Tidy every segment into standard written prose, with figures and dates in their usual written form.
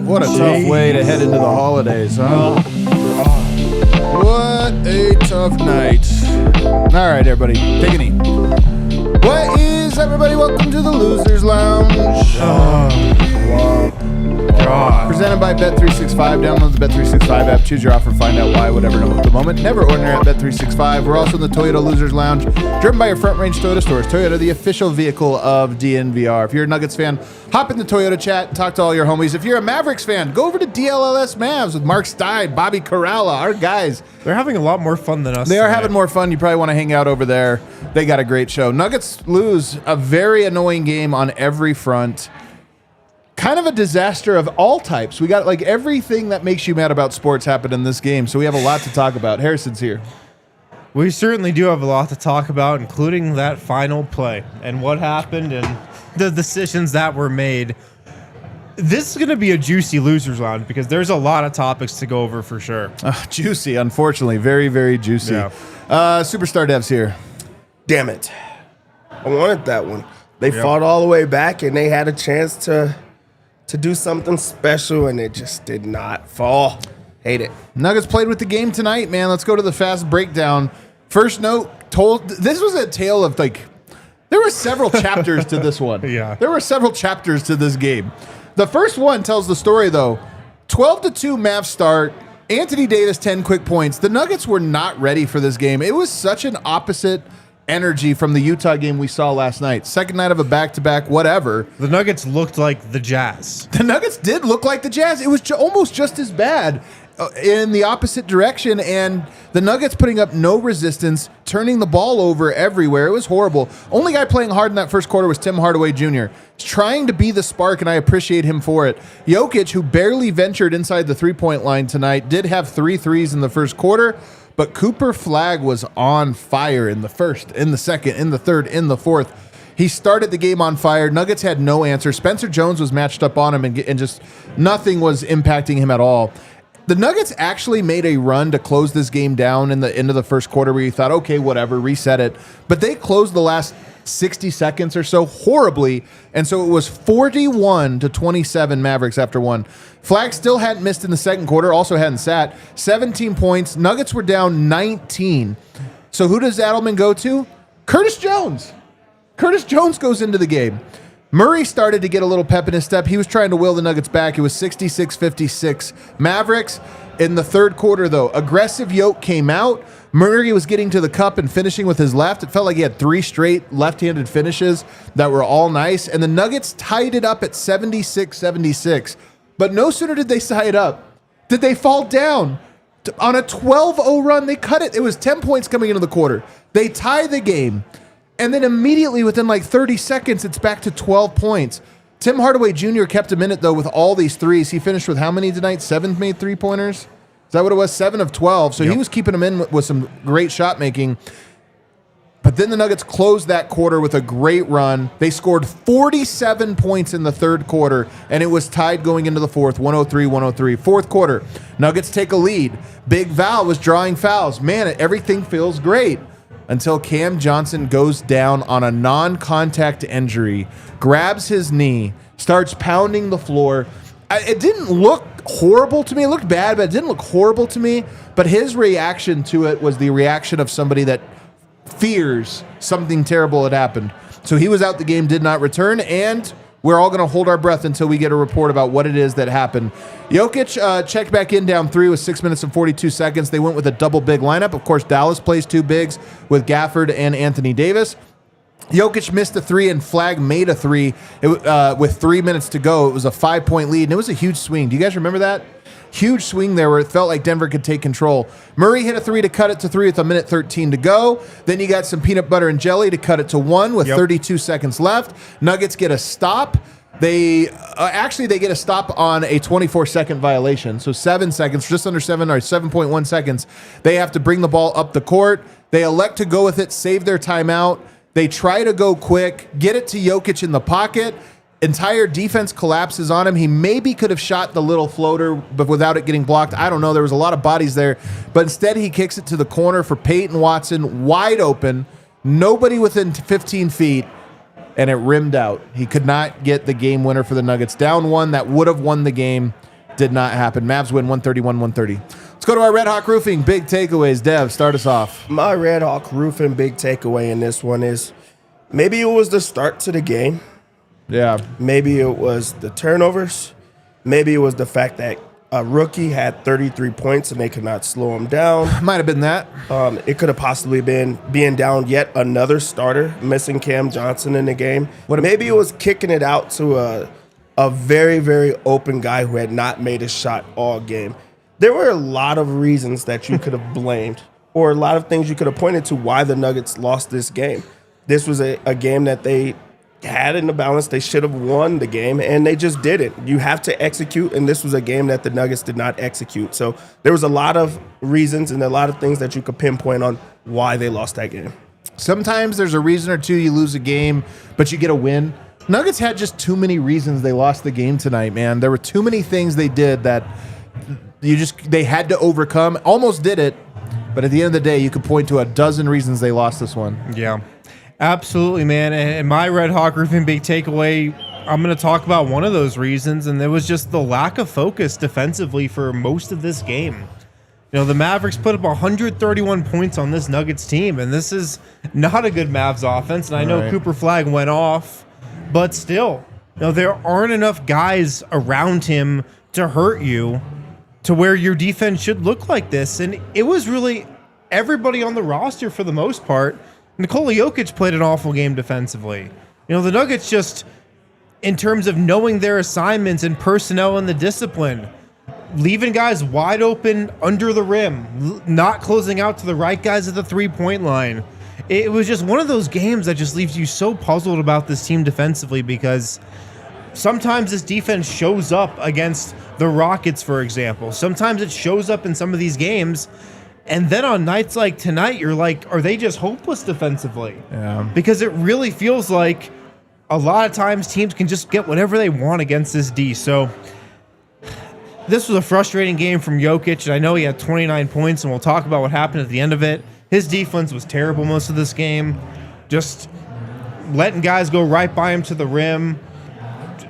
What a tough way to head into the holidays, huh? What a tough night. All right, everybody, take a knee. What is, everybody? Welcome to the Losers Lounge. Wow. God. Presented by Bet365. Download the Bet365 app. Choose your offer. Find out why. Whatever. No at the moment. Never ordinary at Bet365. We're also in the Toyota Losers Lounge, driven by your Front Range Toyota stores. Toyota, the official vehicle of DNVR. If you're a Nuggets fan, hop in the Toyota chat. Talk to all your homies. If you're a Mavericks fan, go over to DLLS Mavs with Mark Stein, Bobby Corralla, our guys. They're having a lot more fun than us. They are having more fun. You probably want to hang out over there. They got a great show. Nuggets lose a very annoying game on every front. Kind of a disaster of all types. We got like everything that makes you mad about sports happened in this game, so we have a lot to talk about. Harrison's here. We certainly do have a lot to talk about, including that final play and what happened and the decisions that were made. This is going to be a juicy Losers Lounge because there's a lot of topics to go over for sure. Juicy, unfortunately. Very, very juicy. Yeah. Superstar Dev's here. Damn it. I wanted that one. They fought all the way back, and they had a chance to do something special, and it just did not fall. Hate it. Nuggets played with the game tonight, man. Let's go to the fast breakdown. First note, this was a tale of, like, there were several chapters to this one. Yeah. There were several chapters to this game. The first one tells the story, though. 12-2 Mavs start. Anthony Davis, 10 quick points. The Nuggets were not ready for this game. It was such an opposite energy from the Utah game we saw last night. Second night of a back-to-back, whatever. The Nuggets looked like the Jazz. The Nuggets did look like the Jazz. It was almost just as bad in the opposite direction, and the Nuggets putting up no resistance, turning the ball over everywhere. It was horrible. Only guy playing hard in that first quarter was Tim Hardaway Jr. He's trying to be the spark, and I appreciate him for it. Jokic, who barely ventured inside the three-point line tonight, did have 3 threes in the first quarter, but Cooper Flagg was on fire in the first, in the second, in the third, in the fourth. He started the game on fire. Nuggets had no answer. Spencer Jones was matched up on him, and just nothing was impacting him at all. The Nuggets actually made a run to close this game down in the end of the first quarter where you thought, okay, whatever, reset it. But they closed the last 60 seconds or so horribly, and so it was 41-27 Mavericks after one. Flagg still hadn't missed in the second quarter, also hadn't sat. 17 points. Nuggets were down 19. So who does Adelman go to? Curtis Jones. Curtis Jones goes into the game. Murray started to get a little pep in his step. He was trying to will the Nuggets back. It was 66-56. Mavericks in the third quarter, though. Aggressive Yoke came out. Murray was getting to the cup and finishing with his left. It felt like he had 3 straight left-handed finishes that were all nice. And the Nuggets tied it up at 76-76. But no sooner did they tie it up, did they fall down. On a 12-0 run, they cut it. It was 10 points coming into the quarter. They tie the game. And then immediately within like 30 seconds, it's back to 12 points. Tim Hardaway Jr. kept him in it, though, with all these threes. He finished with how many tonight? 7 made three-pointers? Is that what it was? 7 of 12. So he was keeping him in with some great shot making. But then the Nuggets closed that quarter with a great run. They scored 47 points in the third quarter, and it was tied going into the fourth, 103-103. Fourth quarter, Nuggets take a lead. Big Val was drawing fouls. Man, everything feels great. Until Cam Johnson goes down on a non-contact injury, grabs his knee, starts pounding the floor. It didn't look horrible to me. It looked bad, but it didn't look horrible to me. But his reaction to it was the reaction of somebody that fears something terrible had happened. So he was out the game, did not return, and we're all going to hold our breath until we get a report about what it is that happened. Jokic checked back in down 3 with 6 minutes and 42 seconds. They went with a double big lineup. Of course, Dallas plays 2 bigs with Gafford and Anthony Davis. Jokic missed a 3 and Flagg made a 3 with 3 minutes to go. It was a 5-point lead, and it was a huge swing. Do you guys remember that? Huge swing there where it felt like Denver could take control. Murray hit a 3 to cut it to 3 with 1:13 to go. Then you got some peanut butter and jelly to cut it to 1 with 32 seconds left. Nuggets get a stop. They Actually, they get a stop on a 24-second violation. So 7 seconds, just under 7 or 7.1 seconds. They have to bring the ball up the court. They elect to go with it, save their timeout. They try to go quick, get it to Jokic in the pocket. Entire defense collapses on him. He maybe could have shot the little floater, but without it getting blocked. I don't know. There was a lot of bodies there. But instead, he kicks it to the corner for Peyton Watson, wide open. Nobody within 15 feet, and it rimmed out. He could not get the game winner for the Nuggets. Down one, that would have won the game. Did not happen. Mavs win 131-130. Let's go to our Red Hawk Roofing big takeaways. Dev, start us off. My Red Hawk Roofing big takeaway in this one is maybe it was the start to the game. Yeah. Maybe it was the turnovers. Maybe it was the fact that a rookie had 33 points and they could not slow him down. Might have been that. It could have possibly been being down yet another starter, missing Cam Johnson in the game. Maybe it was kicking it out to a very, very open guy who had not made a shot all game. There were a lot of reasons that you could have blamed or a lot of things you could have pointed to why the Nuggets lost this game. This was a game that they had in the balance. They should have won the game, and they just didn't. You have to execute, and this was a game that the Nuggets did not execute. So there was a lot of reasons and a lot of things that you could pinpoint on why they lost that game. Sometimes there's a reason or two you lose a game, but you get a win. Nuggets had just too many reasons they lost the game tonight, man. There were too many things they did that they had to overcome. Almost did it, but at the end of the day, you could point to a dozen reasons they lost this one. Yeah. Absolutely, man. And my Red Hawk Roofing big takeaway, I'm going to talk about one of those reasons, and it was just the lack of focus defensively for most of this game. You know, the Mavericks put up 131 points on this Nuggets team, and this is not a good Mavs offense. And I know Cooper Flagg went off, but still, you know, there aren't enough guys around him to hurt you to where your defense should look like this. And it was really everybody on the roster for the most part. Nikola Jokic played an awful game defensively. You know, the Nuggets just, in terms of knowing their assignments and personnel and the discipline, leaving guys wide open under the rim, not closing out to the right guys at the three-point line. It was just one of those games that just leaves you so puzzled about this team defensively, because sometimes this defense shows up against the Rockets, for example. Sometimes it shows up in some of these games. And then on nights like tonight, you're like, are they just hopeless defensively? Yeah. Because it really feels like a lot of times teams can just get whatever they want against this D. So this was a frustrating game from Jokic. And I know he had 29 points, and we'll talk about what happened at the end of it. His defense was terrible most of this game. Just letting guys go right by him to the rim,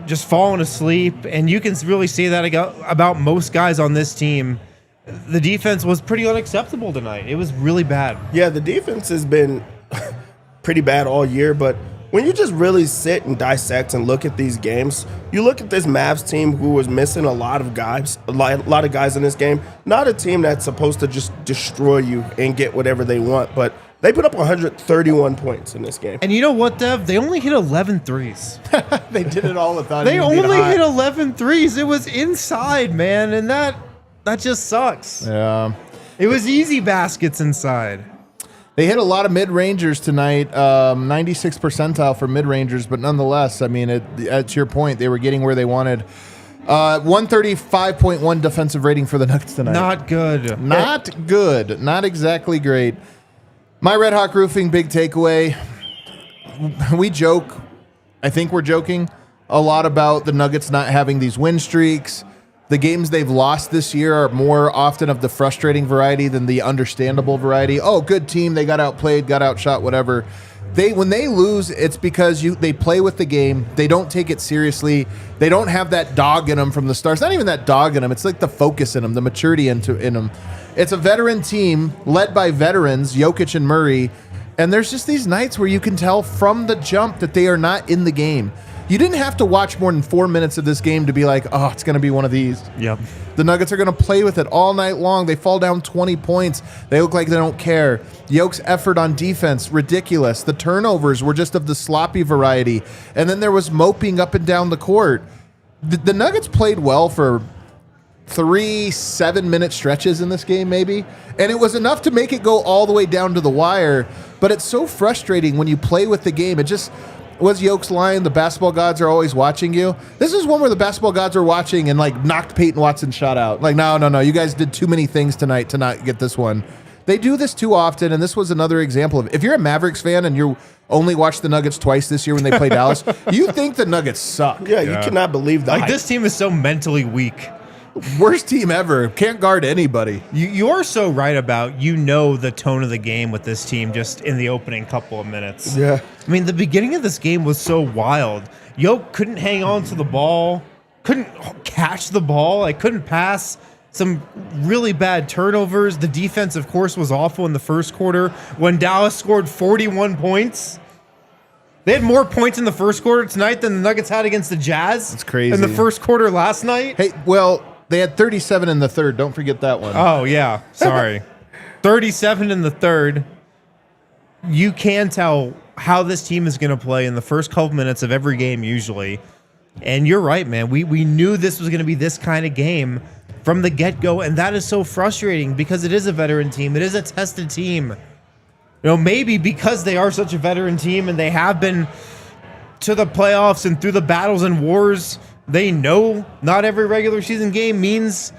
just falling asleep. And you can really see that about most guys on this team. The defense was pretty unacceptable tonight. It was really bad. Yeah, the defense has been pretty bad all year, but when you just really sit and dissect and look at these games, you look at this Mavs team who was missing a lot of guys, a lot of guys in this game. Not a team that's supposed to just destroy you and get whatever they want, but they put up 131 points in this game. And you know what, Dev? They only hit 11 threes. They did it all the time. They only hit 11 threes. It was inside, man, and that just sucks. Yeah. It was easy baskets inside. They hit a lot of mid-rangers tonight, 96th percentile for mid-rangers, but nonetheless, I mean, to your point, they were getting where they wanted. 135.1 defensive rating for the Nuggets tonight. Not good. Not good. Not exactly great. My Red Hawk Roofing big takeaway, we joke, I think we're joking, a lot about the Nuggets not having these win streaks. The games they've lost this year are more often of the frustrating variety than the understandable variety. Oh, good team. They got outplayed, got outshot, whatever. When they lose, it's because they play with the game. They don't take it seriously. They don't have that dog in them from the start. It's not even that dog in them. It's like the focus in them, the maturity in them. It's a veteran team led by veterans, Jokic and Murray. And there's just these nights where you can tell from the jump that they are not in the game. You didn't have to watch more than 4 minutes of this game to be like, oh, it's going to be one of these. Yep. The Nuggets are going to play with it all night long. They fall down 20 points. They look like they don't care. Yoke's effort on defense, ridiculous. The turnovers were just of the sloppy variety. And then there was moping up and down the court. The Nuggets played well for 3 7-minute stretches in this game, maybe. And it was enough to make it go all the way down to the wire. But it's so frustrating when you play with the game. Was Yoke's line, the basketball gods are always watching you? This is one where the basketball gods were watching and like knocked Peyton Watson's shot out. Like, no. You guys did too many things tonight to not get this one. They do this too often, and this was another example of, if you're a Mavericks fan and you only watched the Nuggets twice this year when they play Dallas, you think the Nuggets suck. Yeah, you cannot believe that. Like, this team is so mentally weak. Worst team ever. Can't guard anybody. You're so right about, the tone of the game with this team just in the opening couple of minutes. Yeah. I mean, the beginning of this game was so wild. Yoke couldn't hang on to the ball, couldn't catch the ball, like couldn't pass. Some really bad turnovers. The defense, of course, was awful in the first quarter. When Dallas scored 41 points, they had more points in the first quarter tonight than the Nuggets had against the Jazz. That's crazy. In the first quarter last night. Hey, well, they had 37 in the third. Don't forget that one. Oh, yeah. Sorry. 37 in the third. You can tell how this team is going to play in the first couple minutes of every game usually. And you're right, man. We knew this was going to be this kind of game from the get-go, and that is so frustrating because it is a veteran team. It is a tested team. Maybe because they are such a veteran team and they have been to the playoffs and through the battles and wars, they know not every regular season game means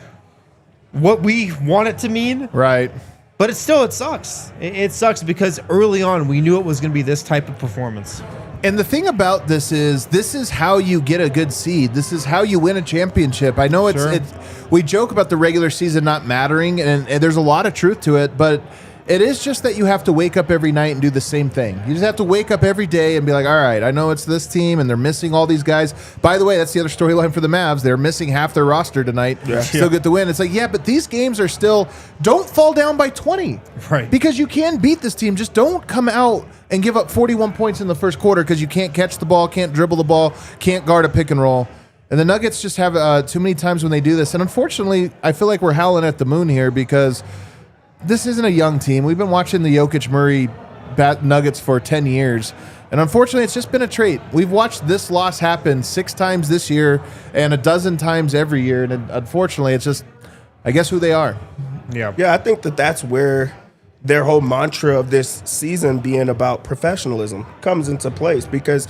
what we want it to mean. Right. But it sucks. It sucks because early on we knew it was going to be this type of performance. And the thing about this is how you get a good seed. This is how you win a championship. I know it's we joke about the regular season not mattering, and there's a lot of truth to it, but it is just that you have to wake up every night and do the same thing. You just have to wake up every day and be like, all right, I know it's this team, and they're missing all these guys. By the way, that's the other storyline for the Mavs. They're missing half their roster tonight. Yeah. Still get the win. It's like, yeah, but these games are still, don't fall down by 20. Right. Because you can beat this team. Just don't come out and give up 41 points in the first quarter because you can't catch the ball, can't dribble the ball, can't guard a pick and roll. And the Nuggets just have too many times when they do this. And unfortunately, I feel like we're howling at the moon here because this isn't a young team. We've been watching the Jokic-Murray Nuggets for 10 years. And unfortunately, it's just been a trait. We've watched this loss happen 6 times this year and a dozen times every year. And unfortunately, it's just, I guess, who they are. Yeah. Yeah, I think that's where their whole mantra of this season being about professionalism comes into place because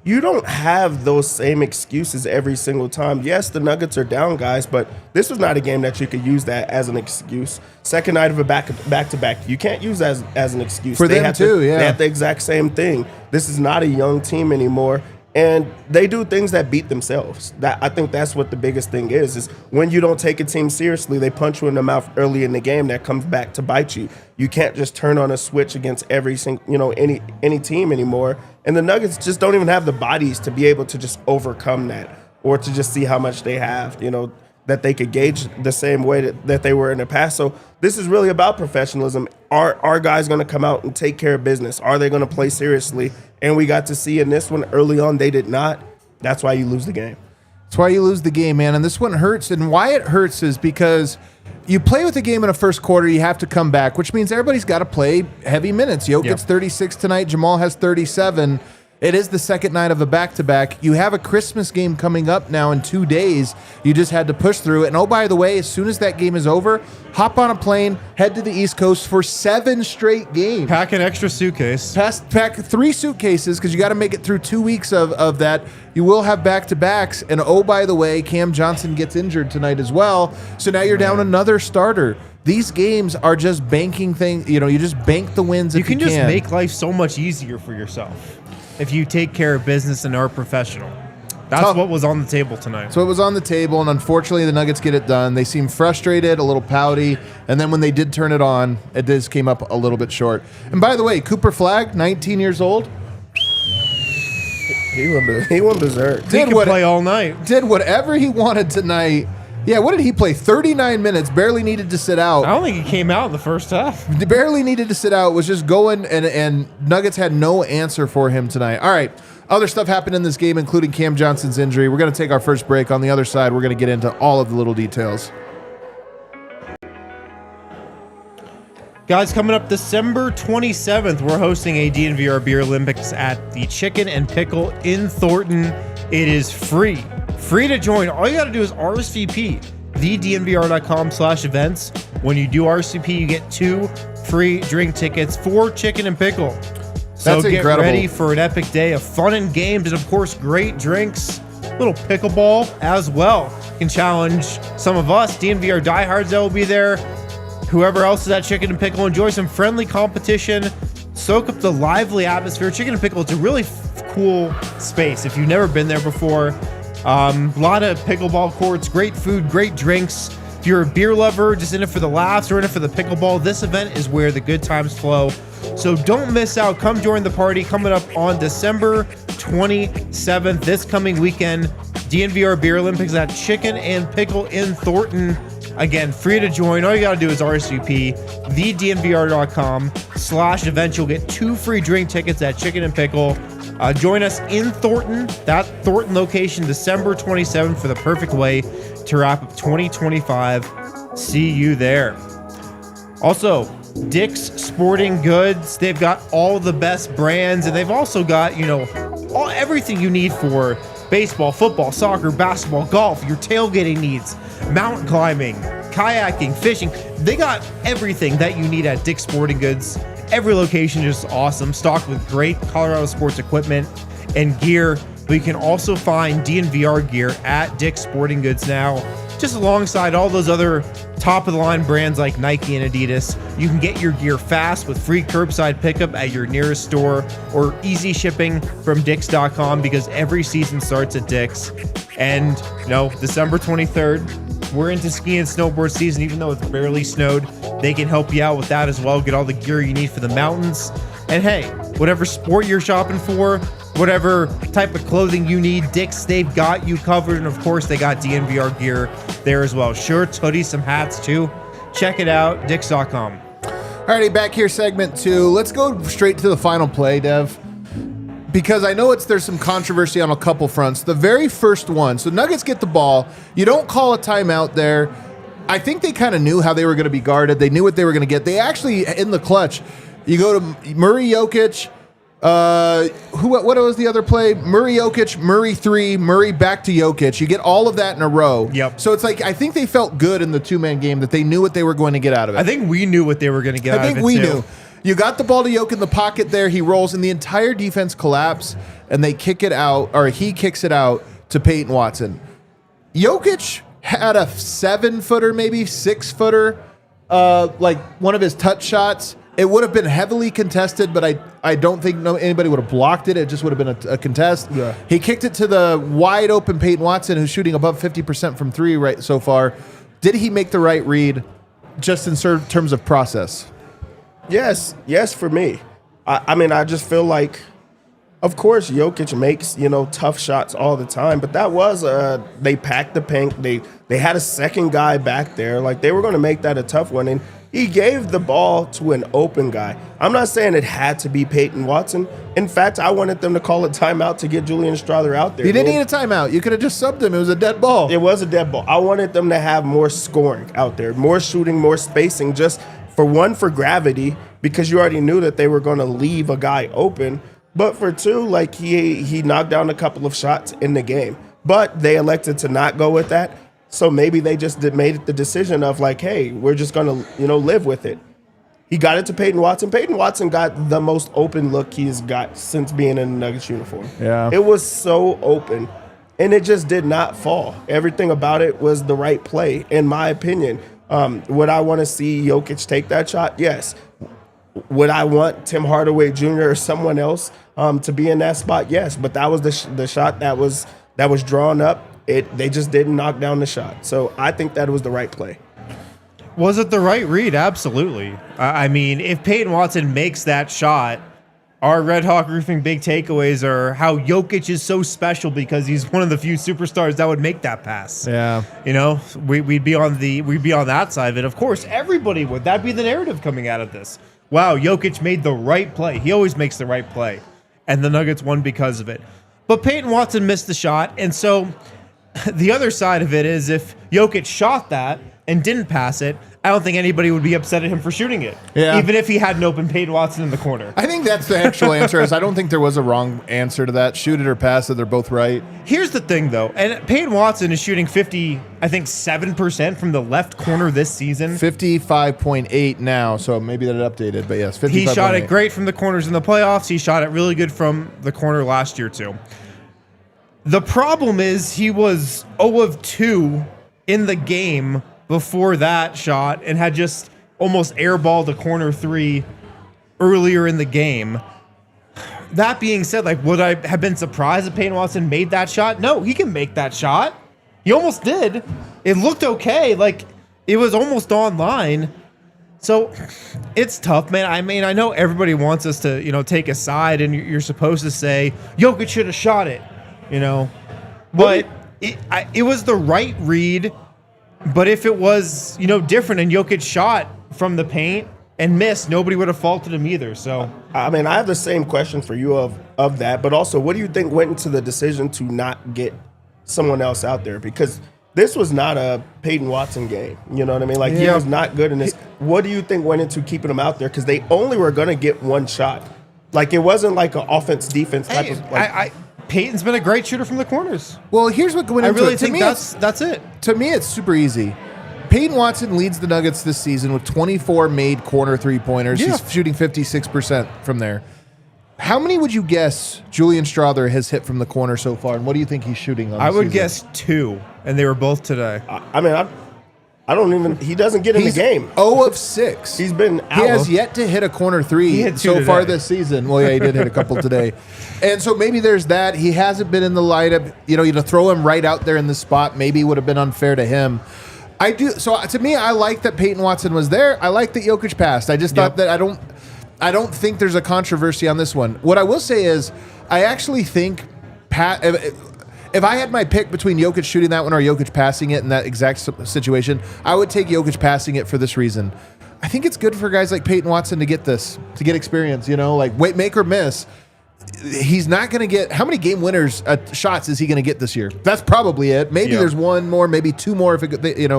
you don't have those same excuses every single time. Yes, the Nuggets are down, guys, but this was not a game that you could use that as an excuse. Second night of a back-to-back, you can't use that as an excuse. For them too, yeah. They have the exact same thing. This is not a young team anymore, and they do things that beat themselves. I think that's what the biggest thing is when you don't take a team seriously, they punch you in the mouth early in the game that comes back to bite you. You can't just turn on a switch against every single, any team anymore. And the Nuggets just don't even have the bodies to be able to just overcome that or to just see how much they have, that they could gauge the same way that they were in the past. So this is really about professionalism. Are guys going to come out and take care of business? Are they going to play seriously? And we got to see in this one early on, they did not. That's why you lose the game. That's why you lose the game, man. And this one hurts. And why it hurts is because you play with the game in a first quarter, you have to come back, which means everybody's got to play heavy minutes. Jokic gets 36 tonight. Jamal has 37. It is the second night of a back-to-back. You have a Christmas game coming up now in 2 days. You just had to push through it. And oh, by the way, as soon as that game is over, hop on a plane, head to the East Coast for 7 straight games. Pack an extra suitcase. Pack 3 suitcases because you got to make it through 2 weeks of that. You will have back-to-backs. And oh, by the way, Cam Johnson gets injured tonight as well. So now you're down another starter. These games are just banking things. You just bank the wins if you can. You can just make life so much easier for yourself if you take care of business and are professional. That's what was on the table tonight. So it was on the table, and unfortunately the Nuggets get it done. They seem frustrated, a little pouty, and then when they did turn it on, it just came up a little bit short. And by the way, Cooper Flagg, 19 years old. He went berserk. He could play all night. Did whatever he wanted tonight. Yeah, what did he play? 39 minutes, barely needed to sit out. I don't think he came out in the first half. Barely needed to sit out, was just going, and Nuggets had no answer for him tonight. All right, other stuff happened in this game, including Cam Johnson's injury. We're going to take our first break. On the other side, we're going to get into all of the little details. Guys, coming up December 27th, we're hosting a DNVR Beer Olympics at the Chicken and Pickle in Thornton. It is free. Free to join. All you got to do is RSVP, thednvr.com/events. When you do RSVP, you get 2 free drink tickets for Chicken and Pickle. So That's get incredible. ready for an epic day of fun and games, and of course, great drinks. Little pickleball as well. You can challenge some of us, DNVR diehards that will be there. Whoever else is at Chicken and Pickle, enjoy some friendly competition. Soak up the lively atmosphere. Chicken and Pickle, it's a really cool space if you've never been there before. A lot of pickleball courts, great food, great drinks. If you're a beer lover, just in it for the laughs or in it for the pickleball, this event is where the good times flow. So don't miss out. Come join the party coming up on December 27th, this coming weekend. DNVR Beer Olympics at Chicken and Pickle in Thornton. Again, free to join. All you got to do is RSVP, thednvr.com/event. You'll get 2 free drink tickets at Chicken and Pickle. Join us in Thornton, that Thornton location, December 27th for the perfect way to wrap up 2025. See you there. Also, Dick's Sporting Goods. They've got all the best brands, and they've also got, everything you need for baseball, football, soccer, basketball, golf, your tailgating needs, mountain climbing, kayaking, fishing. They got everything that you need at Dick's Sporting Goods. Every location is awesome, stocked with great Colorado sports equipment and gear. But you can also find DNVR gear at Dick's Sporting Goods now, just alongside all those other top-of-the-line brands like Nike and Adidas. You can get your gear fast with free curbside pickup at your nearest store or easy shipping from Dicks.com, because every season starts at Dick's. And, December 23rd, we're into ski and snowboard season, even though it's barely snowed. They can help you out with that as well. Get all the gear you need for the mountains. And hey, whatever sport you're shopping for, whatever type of clothing you need, Dick's, they've got you covered. And of course, they got DNVR gear there as well. Shirts, hoodies, some hats too. Check it out, Dicks.com. Alrighty, back here, segment 2. Let's go straight to the final play, Dev, because I know there's some controversy on a couple fronts. The very first one, so Nuggets get the ball. You don't call a timeout there. I think they kind of knew how they were going to be guarded. They knew what they were going to get. They actually, in the clutch, you go to Murray, Jokic. What was the other play? Murray, Jokic, Murray 3, Murray back to Jokic. You get all of that in a row. Yep. So it's like, I think they felt good in the 2-man game, that they knew what they were going to get out of it. I think we knew what they were going to get out of it. I think we knew. You got the ball to Jokic in the pocket there. He rolls, and the entire defense collapse, and they kick it out, or he kicks it out to Peyton Watson. Jokic had a 7-footer, maybe 6-footer, like one of his touch shots. It would have been heavily contested, but I don't think anybody would have blocked it. It just would have been a contest. Yeah. He kicked it to the wide open Peyton Watson, who's shooting above 50% from 3 right so far. Did he make the right read, just in terms of process? Yes, for me. I just feel like, of course, Jokic makes, tough shots all the time, but that was, they packed the paint. They had a second guy back there. Like, they were going to make that a tough one, and he gave the ball to an open guy. I'm not saying it had to be Peyton Watson. In fact, I wanted them to call a timeout to get Julian Strother out there. You didn't need a timeout. You could have just subbed him. It was a dead ball. It was a dead ball. I wanted them to have more scoring out there, more shooting, more spacing, just for gravity, because you already knew that they were going to leave a guy open. But for 2, like, he knocked down a couple of shots in the game. But they elected to not go with that. So maybe they just made the decision of like, hey, we're just going to, live with it. He got it to Peyton Watson. Peyton Watson got the most open look he's got since being in a Nuggets uniform. Yeah. It was so open, and it just did not fall. Everything about it was the right play, in my opinion. Would I want to see Jokic take that shot? Yes. Would I want Tim Hardaway Jr. or someone else to be in that spot? Yes. But that was the shot that was drawn up. They just didn't knock down the shot. So I think that was the right play. Was it the right read? Absolutely. I mean, if Peyton Watson makes that shot, our Red Hawk Roofing big takeaways are how Jokic is so special because he's one of the few superstars that would make that pass. Yeah. We'd be on that side of it. Of course, everybody would. That'd be the narrative coming out of this. Wow, Jokic made the right play. He always makes the right play. And the Nuggets won because of it. But Peyton Watson missed the shot, and so the other side of it is if Jokic shot that and didn't pass it, I don't think anybody would be upset at him for shooting it. Yeah. Even if he had an open Peyton Watson in the corner. I think that's the actual answer. I don't think there was a wrong answer to that. Shoot it or pass it. They're both right. Here's the thing, though. And Peyton Watson is shooting 7% from the left corner this season. 55.8 now, so maybe that updated. But yes, 55.8. He shot it great from the corners in the playoffs. He shot it really good from the corner last year, too. The problem is he was 0 of 2 in the game before that shot and had just almost airballed a corner 3 earlier in the game. That being said, like, would I have been surprised if Peyton Watson made that shot? No, he can make that shot. He almost did. It looked okay. Like, it was almost on line. So it's tough, man. I mean, I know everybody wants us to, take a side, and you're supposed to say, Jokic should have shot it, But it was the right read. But if it was, different and Jokic shot from the paint and missed, nobody would have faulted him either. So I mean, I have the same question for you of that, but also, what do you think went into the decision to not get someone else out there? Because this was not a Peyton Watson game. You know what I mean? Like, he was not good in this. What do you think went into keeping him out there? Because they only were going to get one shot. Like, it wasn't like an offense-defense type of... Like, Peyton's been a great shooter from the corners. Well, here's what went into I really it. think that's it. To me, it's super easy. Peyton Watson leads the Nuggets this season with 24 made corner three-pointers. Yeah. He's shooting 56% from there. How many would you guess Julian Strawther has hit from the corner so far, and what do you think he's shooting on? I would guess 2, and they were both today. I mean, I don't even... He doesn't get in the game. 0 of 6. He's been out. He has yet to hit a corner 3 so far this season. Well, yeah, he did hit a couple today. And so maybe there's that. He hasn't been in the lineup. To throw him right out there in the spot maybe would have been unfair to him. I do. So to me, I like that Peyton Watson was there. I like that Jokic passed. I just thought that I don't think there's a controversy on this one. What I will say is I actually think if I had my pick between Jokic shooting that one or Jokic passing it in that exact situation, I would take Jokic passing it for this reason. I think it's good for guys like Peyton Watson to get experience, make or miss. He's not going to get... How many game winners shots is he going to get this year? That's probably it. Maybe there's one more, maybe 2 more if it,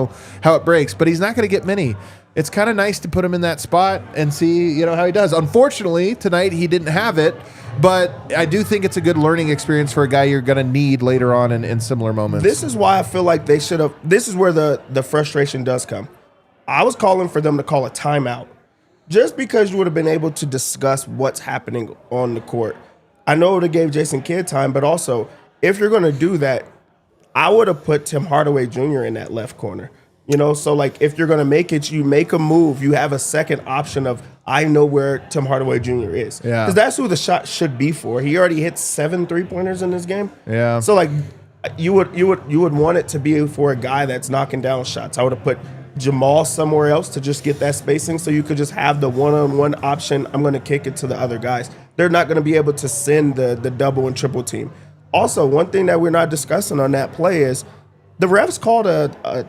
how it breaks. But he's not going to get many. It's kind of nice to put him in that spot and see, how he does. Unfortunately, tonight he didn't have it. But I do think it's a good learning experience for a guy you're going to need later on in similar moments. This is why I feel like they should have... This is where the frustration does come. I was calling for them to call a timeout. Just because you would have been able to discuss what's happening on the court. I know it would have gave Jason Kidd time, but also, if you're going to do that, I would have put Tim Hardaway Jr. in that left corner. So like if you're going to make it, you make a move, you have a second option of, I know where Tim Hardaway Jr. is. Yeah. Because that's who the shot should be for. He already hit 7 3-pointers in this game. Yeah. So like you would want it to be for a guy that's knocking down shots. I would have put Jamal somewhere else to just get that spacing so you could just have the one-on-one option. I'm going to kick it to the other guys. They're not going to be able to send the double and triple team. Also, one thing that we're not discussing on that play is the refs called a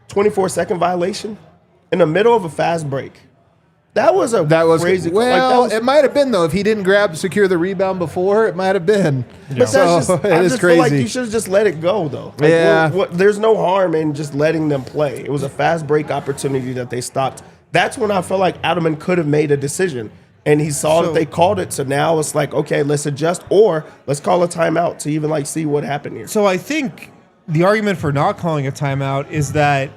24-second violation in the middle of a fast break. That was crazy. Well, it might have been, though. If he didn't secure the rebound before, it might have been. Yeah. But that's it is crazy. Feel like you should have just let it go, though. There's no harm in just letting them play. It was a fast break opportunity that they stopped. That's when I felt like Adelman could have made a decision. And he saw that they called it, so now it's like, okay, let's adjust, or let's call a timeout to even see what happened here. So I think the argument for not calling a timeout is that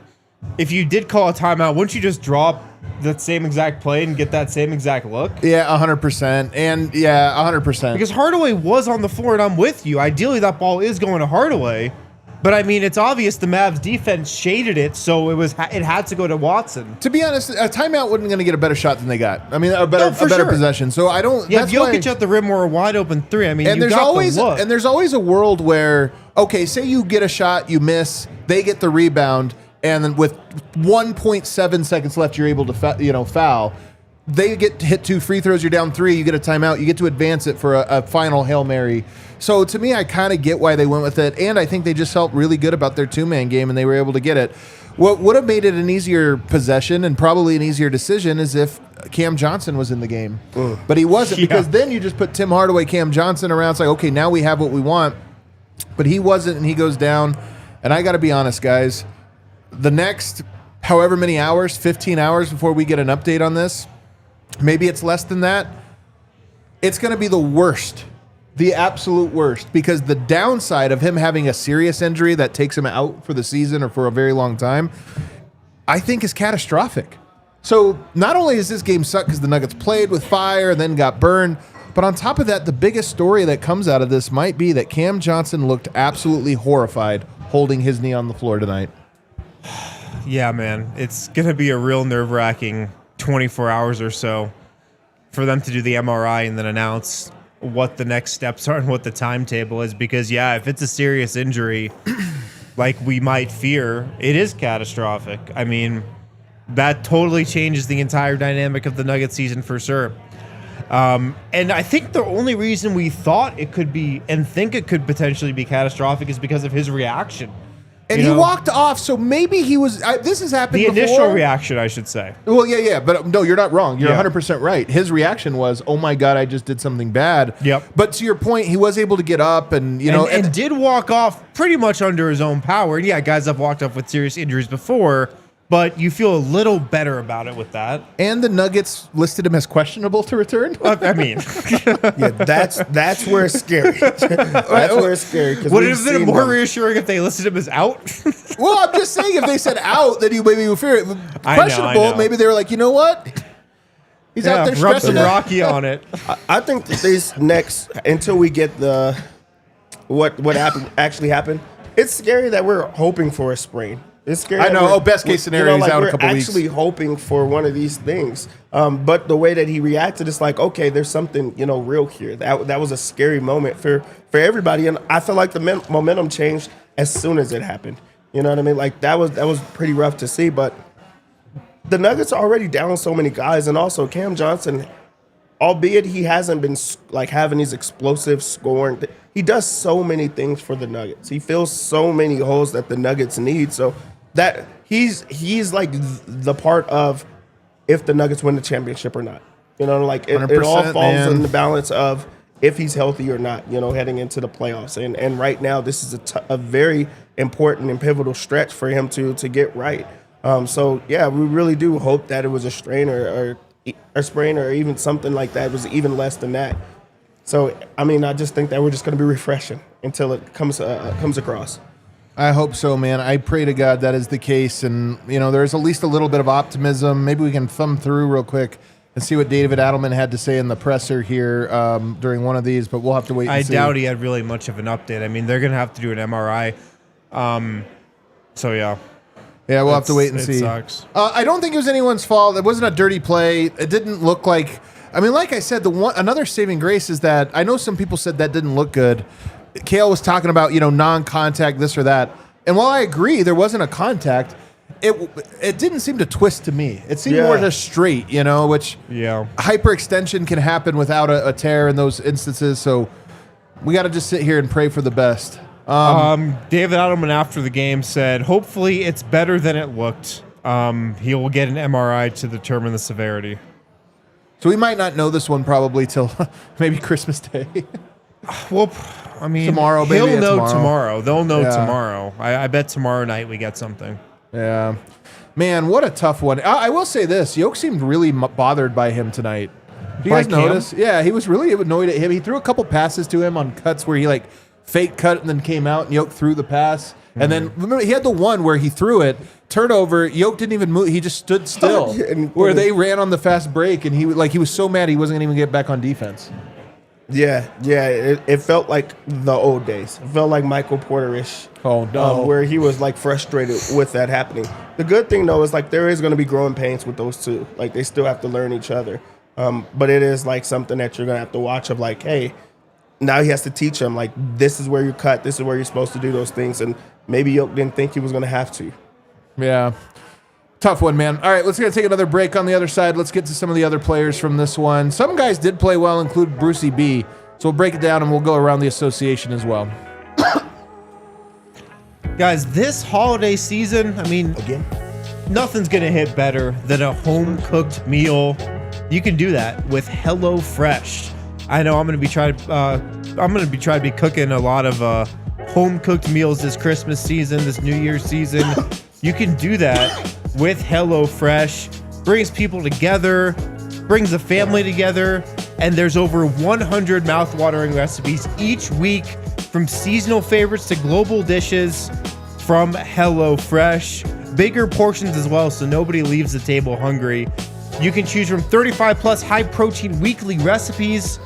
if you did call a timeout, wouldn't you just drop that same exact play and get that same exact look? Yeah, 100%. And 100%. Because Hardaway was on the floor, and I'm with you. Ideally, that ball is going to Hardaway. But, I mean, it's obvious the Mavs defense shaded it, so it had to go to Watson. To be honest, a timeout wasn't going to get a better shot than they got. I mean, a better possession. So I don't... Yeah, Jokic at the rim or a wide-open 3. I mean, and there's always a world where, okay, say you get a shot, you miss, they get the rebound, and then with 1.7 seconds left, you're able to foul. They get hit 2 free throws, you're down 3, you get a timeout, you get to advance it for a final Hail Mary. So to me, I kind of get why they went with it, and I think they just felt really good about their two-man game, and they were able to get it. What would have made it an easier possession and probably an easier decision is if Cam Johnson was in the game. But he wasn't, because then you just put Tim Hardaway, Cam Johnson around. It's like, okay, now we have what we want. But he wasn't, and he goes down. And I got to be honest, guys, the next however many hours, 15 hours before we get an update on this. Maybe it's less than that. It's going to be the worst, the absolute worst, because the downside of him having a serious injury that takes him out for the season or for a very long time, I think is catastrophic. So not only is this game suck because the Nuggets played with fire and then got burned, but on top of that, the biggest story that comes out of this might be that Cam Johnson looked absolutely horrified holding his knee on the floor tonight. Yeah, man. It's going to be a real nerve-wracking 24 hours or so for them to do the MRI and then announce what the next steps are and what the timetable is. Because, yeah, if it's a serious injury, like we might fear, it is catastrophic. I mean, that totally changes the entire dynamic of the Nuggets season for sure. And I think the only reason we thought it could be and think it could potentially be catastrophic is because of his reaction. And he walked off, so maybe he was... this has happened before. The initial reaction, I should say. Well, yeah, but no, you're not wrong. You're 100% right. His reaction was, oh my God, I just did something bad. Yep. But to your point, he was able to get up and, and did walk off pretty much under his own power. And yeah, guys have walked off with serious injuries before, but you feel a little better about it with that. And the Nuggets listed him as questionable to return. I mean, yeah, that's where it's scary. That's where it's scary. Would it have been more reassuring if they listed him as out? Well, I'm just saying, if they said out, then he maybe would fear it. Questionable, I know. Maybe they were like, you know what? He's out there rub stressing some Rocky on it. I think that these next, until we get the what actually happened, it's scary that we're hoping for a sprain. It's scary. I know. Best case scenario, he's out a couple weeks. We're actually hoping for one of these things. But the way that he reacted, it's like, okay, there's something, real here. That was a scary moment for everybody. And I feel like the momentum changed as soon as it happened. You know what I mean? Like, that was pretty rough to see. But the Nuggets are already down so many guys. And also Cam Johnson, albeit he hasn't been like having these explosive scoring, he does so many things for the Nuggets. He fills so many holes that the Nuggets need. So that he's like the part of if the Nuggets win the championship or not. It all falls in the balance of if he's healthy or not, heading into the playoffs. And right now, this is a very important and pivotal stretch for him to get right. So, yeah, we really do hope that it was a strain or a sprain or even something like that. It was even less than that. So, I mean, I just think that we're just going to be refreshing until it comes across. I hope so, man. I pray to God that is the case. And, there's at least a little bit of optimism. Maybe we can thumb through real quick and see what David Adelman had to say in the presser here during one of these, but we'll have to wait and see. I doubt he had really much of an update. I mean, they're going to have to do an MRI. So, yeah. Yeah, we'll have to wait and see. It sucks. I don't think it was anyone's fault. It wasn't a dirty play. It didn't look like... I mean, like I said, another saving grace is that I know some people said that didn't look good. Kale was talking about, non-contact, this or that. And while I agree there wasn't a contact, it didn't seem to twist to me. It seemed more just straight, which hyperextension can happen without a tear in those instances. So we got to just sit here and pray for the best. David Adelman after the game said, hopefully it's better than it looked. He will get an MRI to determine the severity. So we might not know this one probably till maybe Christmas Day. Well, I mean, tomorrow. He'll know tomorrow. They'll know tomorrow. I bet tomorrow night we get something. Yeah, man, what a tough one. I will say this: Yoke seemed really bothered by him tonight. Do you guys notice? Yeah, he was really annoyed at him. He threw a couple passes to him on cuts where he fake cut and then came out, and Yoke threw the pass. Mm-hmm. And then remember he had the one where he threw it, turnover. Yoke didn't even move; he just stood still. Where they ran on the fast break, and he was so mad he wasn't going to even get back on defense. Yeah, it felt like the old days. It felt like Michael Porter-ish. Oh, no. Where he was, frustrated with that happening. The good thing, though, is, there is going to be growing pains with those two. They still have to learn each other. But it is, something that you're going to have to watch of, hey, now he has to teach him, this is where you cut, this is where you're supposed to do those things. And maybe Yoke didn't think he was going to have to. Yeah. Tough one, man. All right, let's take another break on the other side. Let's get to some of the other players from this one. Some guys did play well, include Brucey B. So we'll break it down and we'll go around the association as well. Guys, this holiday season, nothing's going to hit better than a home-cooked meal. You can do that with HelloFresh. I know I'm going to try to be cooking a lot of home-cooked meals this Christmas season, this New Year's season. You can do that with HelloFresh. Brings people together, brings the family together, and there's over 100 mouthwatering recipes each week, from seasonal favorites to global dishes from HelloFresh. Bigger portions as well, so nobody leaves the table hungry. You can choose from 35 plus high protein weekly recipes,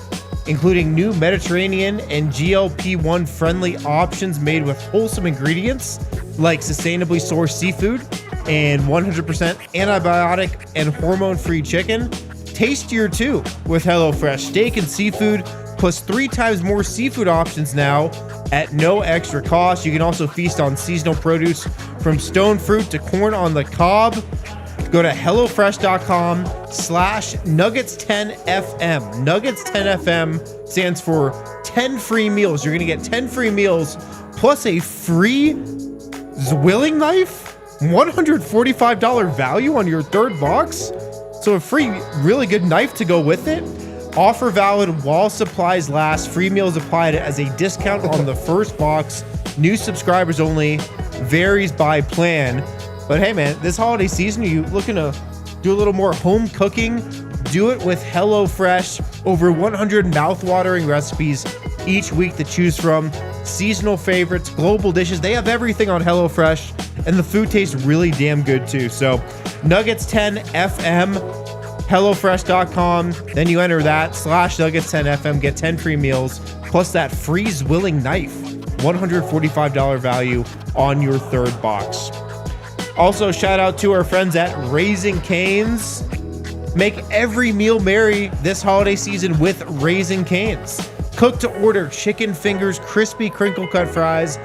including new Mediterranean and GLP-1 friendly options made with wholesome ingredients like sustainably sourced seafood and 100% antibiotic and hormone-free chicken. Tastier too with HelloFresh. Steak and seafood, plus 3 times more seafood options now at no extra cost. You can also feast on seasonal produce from stone fruit to corn on the cob. Go to HelloFresh.com/Nuggets10FM. Nuggets 10FM stands for 10 free meals. You're going to get 10 free meals plus a free Zwilling knife, $145 value on your third box. So a free, really good knife to go with it. Offer valid while supplies last. Free meals applied as a discount on the first box. New subscribers only. Varies by plan. But hey, man, this holiday season, are you looking to do a little more home cooking? Do it with HelloFresh. Over 100 mouth-watering recipes each week to choose from. Seasonal favorites, global dishes. They have everything on HelloFresh, and the food tastes really damn good too. So Nuggets 10 FM, HelloFresh.com. Then you enter that /Nuggets 10 FM, get 10 free meals, plus that free Zwilling knife, $145 value on your third box. Also, shout out to our friends at Raising Cane's. Make every meal merry this holiday season with Raising Cane's. Cook to order chicken fingers, crispy crinkle cut fries,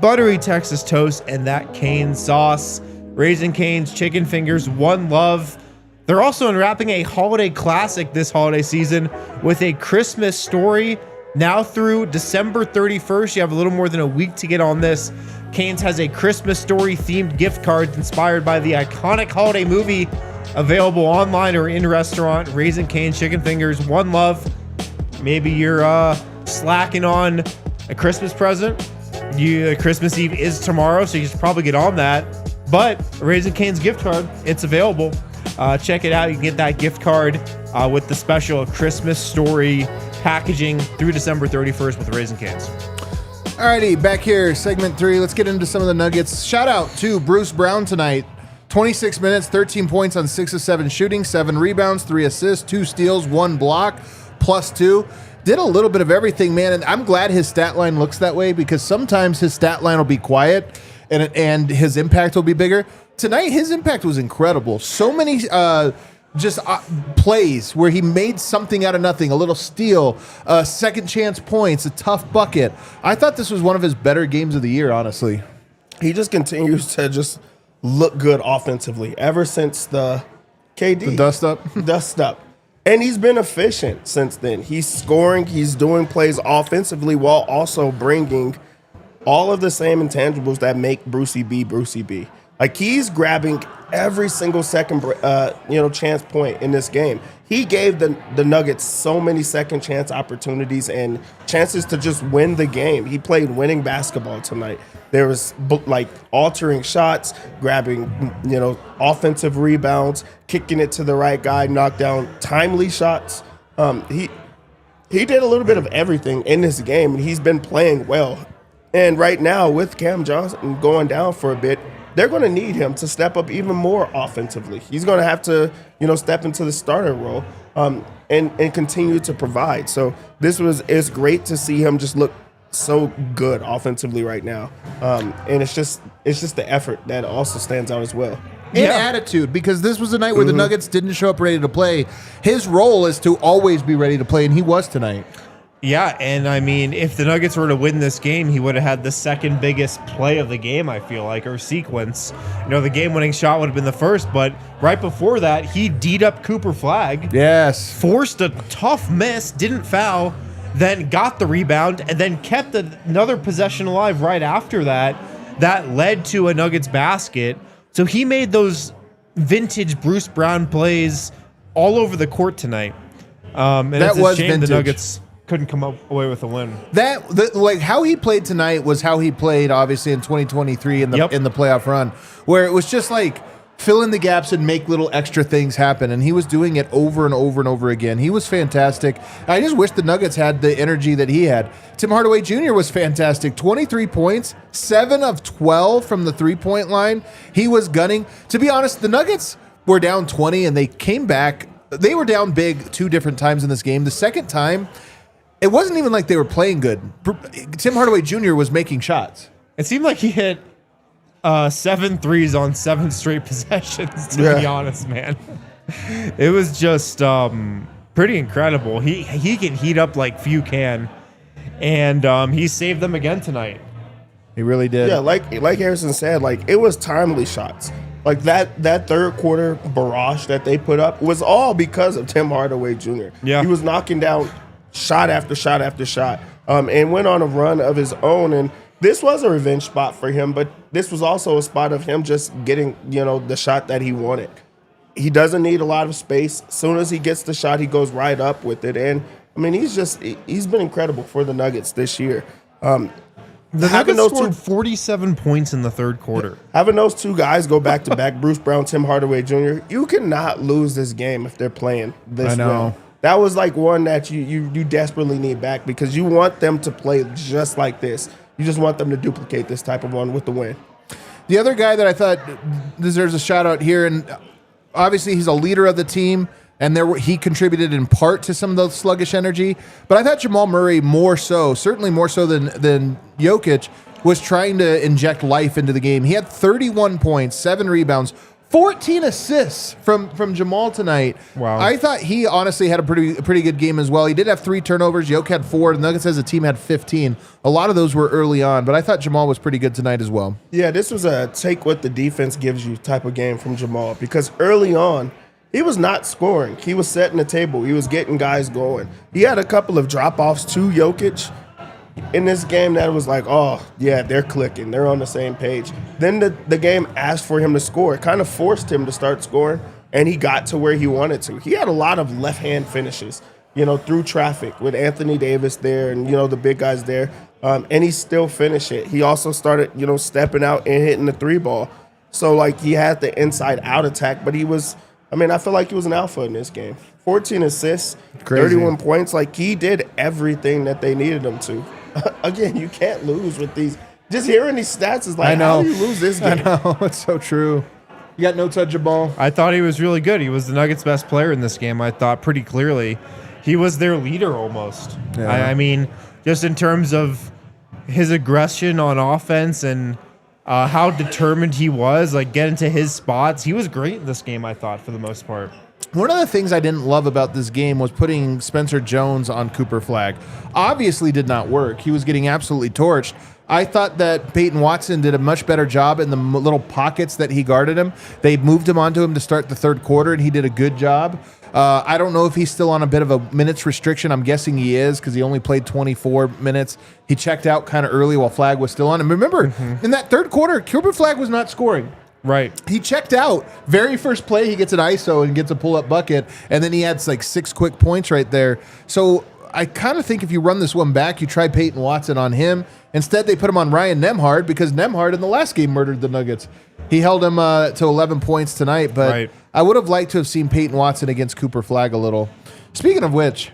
buttery Texas toast, and that cane sauce. Raising Cane's chicken fingers, one love. They're also unwrapping a holiday classic this holiday season with a Christmas story. Now through December 31st, you have a little more than a week to get on this. Cane's has a Christmas story themed gift card inspired by the iconic holiday movie, available online or in restaurant. Raising Cane's chicken fingers, one love. Maybe you're slacking on a Christmas present. Christmas Eve is tomorrow, so you should probably get on that. But Raising Cane's gift card, it's available. Check it out. You can get that gift card with the special Christmas story packaging through December 31st with Raising Cane's. Alrighty, back here, segment 3. Let's get into some of the Nuggets. Shout out to Bruce Brown tonight. 26 minutes, 13 points on 6 of 7 shooting, 7 rebounds, 3 assists, 2 steals, 1 block, +2. Did a little bit of everything, man. And I'm glad his stat line looks that way, because sometimes his stat line will be quiet and his impact will be bigger. Tonight, his impact was incredible. So many plays where he made something out of nothing, a little steal, second chance points, a tough bucket. I thought this was one of his better games of the year, honestly. He just continues to just look good offensively ever since the KD. The dust up? Dust up. And he's been efficient since then. He's scoring, he's doing plays offensively while also bringing all of the same intangibles that make Brucey B Brucey B. Like, he's grabbing every single second chance point in this game. He gave the Nuggets so many second chance opportunities and chances to just win the game. He played winning basketball tonight. There was like altering shots, grabbing, offensive rebounds, kicking it to the right guy, knock down timely shots. He did a little bit of everything in this game, and he's been playing well. And right now, with Cam Johnson going down for a bit, they're going to need him to step up even more offensively. He's going to have to, step into the starter role and continue to provide. So it's great to see him just look so good offensively right now. And it's just the effort that also stands out as well. And attitude, because this was a night where the Nuggets didn't show up ready to play. His role is to always be ready to play, and he was tonight. Yeah, and I mean, if the Nuggets were to win this game, he would have had the second biggest play of the game, I feel like, or sequence. The game-winning shot would have been the first, but right before that, he D'd up Cooper Flagg. Yes. Forced a tough miss, didn't foul, then got the rebound, and then kept another possession alive right after that. That led to a Nuggets basket. So he made those vintage Bruce Brown plays all over the court tonight. And that was vintage. The Nuggets couldn't come away with a win. How he played tonight was how he played, obviously, in 2023 in the playoff run, where it was just like fill in the gaps and make little extra things happen. And he was doing it over and over and over again. He was fantastic. I just wish the Nuggets had the energy that he had. Tim Hardaway Jr. was fantastic. 23 points, 7 of 12 from the three-point line. He was gunning. To be honest, the Nuggets were down 20 and they came back. They were down big 2 different times in this game. The second time, it wasn't even like they were playing good. Tim Hardaway Jr. was making shots. It seemed like he hit 7 threes on 7 straight possessions, to be honest, man. It was just pretty incredible. He can heat up like few can, and he saved them again tonight. He really did. Yeah, like Harrison said, like it was timely shots. Like that third quarter barrage that they put up was all because of Tim Hardaway Jr. Yeah. He was knocking down shot after shot after shot, and went on a run of his own. And this was a revenge spot for him, but this was also a spot of him just getting, the shot that he wanted. He doesn't need a lot of space. As soon as he gets the shot, he goes right up with it. And, I mean, he's been incredible for the Nuggets this year. The Nuggets scored 47 points in the third quarter. Having those two guys go back-to-back, Bruce Brown, Tim Hardaway Jr., you cannot lose this game if they're playing this well. That was like one that you desperately need back because you want them to play just like this. You just want them to duplicate this type of one with the win. The other guy that I thought deserves a shout out here, and obviously he's a leader of the team, and he contributed in part to some of the sluggish energy. But I thought Jamal Murray certainly more so than Jokic, was trying to inject life into the game. He had 31 points, 7 rebounds, 14 assists from Jamal tonight. Wow. I thought he honestly had a pretty good game as well. He did have 3 turnovers. Jokic had 4. The Nuggets as a team had 15. A lot of those were early on, but I thought Jamal was pretty good tonight as well. Yeah, this was a take what the defense gives you type of game from Jamal because early on, he was not scoring. He was setting the table. He was getting guys going. He had a couple of drop-offs to Jokic in this game that was like, oh, yeah, they're clicking. They're on the same page. Then the game asked for him to score. It kind of forced him to start scoring, and he got to where he wanted to. He had a lot of left-hand finishes, through traffic with Anthony Davis there and, the big guys there, and he still finished it. He also started, stepping out and hitting the 3-ball. So, like, he had the inside-out attack, but I feel like he was an alpha in this game. 14 assists, Crazy. 31 points. Like, he did everything that they needed him to. Again, you can't lose with these. Just hearing these stats is like, how do you lose this game? I know, it's so true. You got notes on Jamal? I thought he was really good. He was the Nuggets' best player in this game, I thought, pretty clearly. He was their leader almost. Yeah. I mean, just in terms of his aggression on offense and how determined he was, like, get into his spots. He was great in this game, I thought, for the most part. One of the things I didn't love about this game was putting Spencer Jones on Cooper Flagg. Obviously did not work. He was getting absolutely torched. I thought that Peyton Watson did a much better job in the little pockets that he guarded him. They moved him onto him to start the third quarter, and he did a good job. I don't know if he's still on a bit of a minutes restriction. I'm guessing he is because he only played 24 minutes. He checked out kind of early while Flagg was still on. And remember, in that third quarter, Cooper Flagg was not scoring. Right. He checked out. Very first play, he gets an ISO and gets a pull-up bucket, and then he adds like 6 quick points right there. So I kind of think if you run this one back, you try Peyton Watson on him. Instead, they put him on Ryan Nembhard because Nembhard in the last game murdered the Nuggets. He held him to 11 points tonight, but right. I would have liked to have seen Peyton Watson against Cooper Flagg a little. Speaking of which,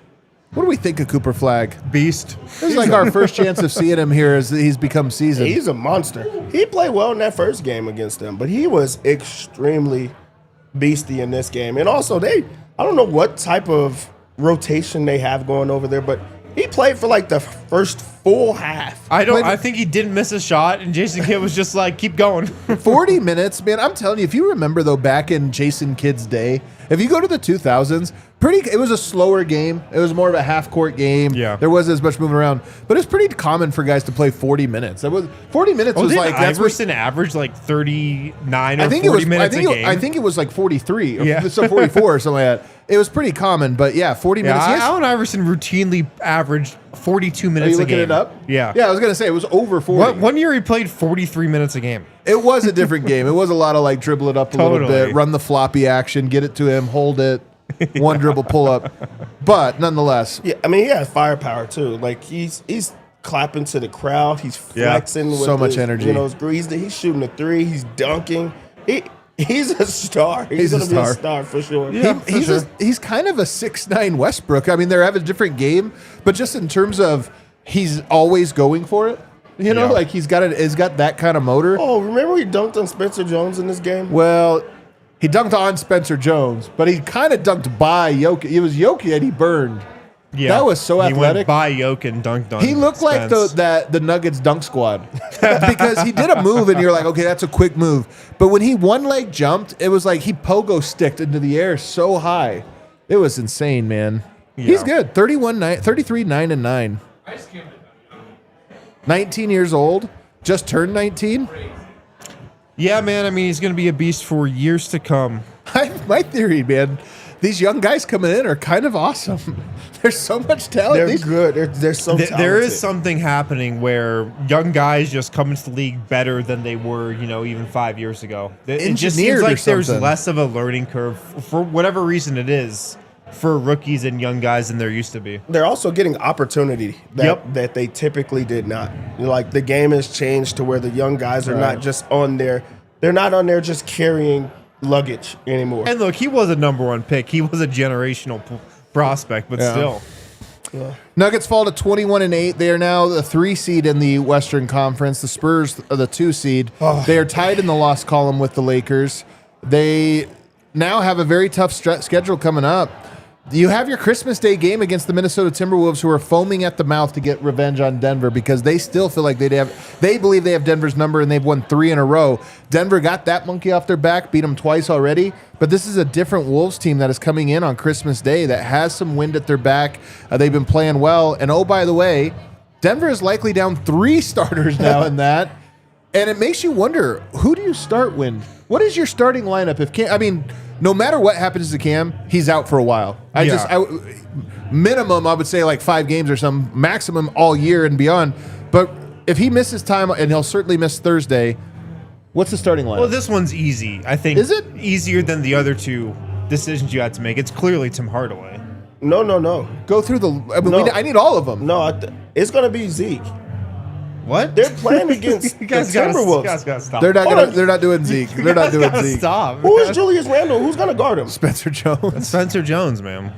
what do we think of Cooper Flagg? Beast. This is like our first chance of seeing him here as he's become seasoned. He's a monster. He played well in that first game against them, but he was extremely beastie in this game. And also, I don't know what type of rotation they have going over there, but he played for like the first full half. I think he didn't miss a shot, and Jason Kidd was just like, keep going. 40 minutes, man. I'm telling you, if you remember, though, back in Jason Kidd's day, if you go to the 2000s, it was a slower game. It was more of a half-court game. Yeah. There wasn't as much moving around. But it's pretty common for guys to play 40 minutes. 40 minutes was like... Iverson averaged like 39 or 40 minutes a game? I think it was like 43. Yeah. So 44 or something like that. It was pretty common, but yeah, 40 minutes. Allen Iverson routinely averaged 42 minutes a game. Are you looking it up? Yeah. Yeah, I was going to say, it was over 40. One year he played 43 minutes a game. It was a different game. It was a lot of like dribble it up a little bit, run the floppy action, get it to him, hold it, one dribble pull up. But nonetheless. Yeah, I mean, he has firepower too. Like he's clapping to the crowd. He's flexing with so much energy. He's shooting a 3. He's dunking. He He's a star. He's going to be a star for sure. Yeah, He's kind of a 6'9" Westbrook. I mean, they have a different game, but just in terms of he's always going for it. You know, like he's got that kind of motor. Oh, remember he dunked on Spencer Jones in this game? Well, he dunked on Spencer Jones, but he kind of dunked by Jokic. It was Jokic and he burned. Yeah, that was so athletic. He went by Jokic and dunked on. He looked like the Nuggets dunk squad because he did a move and you're like, okay, that's a quick move. But when he one leg jumped, it was like he pogo sticked into the air so high. It was insane, man. Yeah. He's good. 33, 9, and 9. 19 years old, just turned 19. Yeah, man. I mean, he's going to be a beast for years to come. My theory, man, these young guys coming in are kind of awesome. There's so much talent. They're good. They're so talented. There is something happening where young guys just come into the league better than they were, even 5 years ago. It just seems like there's less of a learning curve for whatever reason it is for rookies and young guys than there used to be. They're also getting opportunity that they typically did not. Like the game has changed to where the young guys are not just on there. They're not on there just carrying luggage anymore. And look, he was a number one pick. He was a generational prospect, but still. Yeah. Nuggets fall to 21-8. They are now the 3 seed in the Western Conference. The Spurs are the 2 seed. They are tied in the loss column with the Lakers. They now have a very tough schedule coming up. You have your Christmas Day game against the Minnesota Timberwolves, who are foaming at the mouth to get revenge on Denver because they still feel like they believe they have Denver's number and they've won 3 in a row. Denver got that monkey off their back, beat them twice already, but this is a different Wolves team that is coming in on Christmas Day that has some wind at their back. They've been playing well, and oh, by the way, Denver is likely down 3 starters now in that, and it makes you wonder, who do you start when? What is your starting lineup? No matter what happens to Cam, he's out for a while. Minimum, I would say like 5 games or some, maximum all year and beyond. But if he misses time, and he'll certainly miss Thursday, what's the starting lineup? Well, this one's easy. I think. Is it? Easier than the other 2 decisions you had to make? It's clearly Tim Hardaway. No. Go through I need all of them. No, it's going to be Zeke. What? They're playing against the Timberwolves. You guys gotta stop. They're not doing Zeke. They're not doing Zeke. Stop. Who is Julius Randle? Who's going to guard him? Spencer Jones. Spencer Jones, man.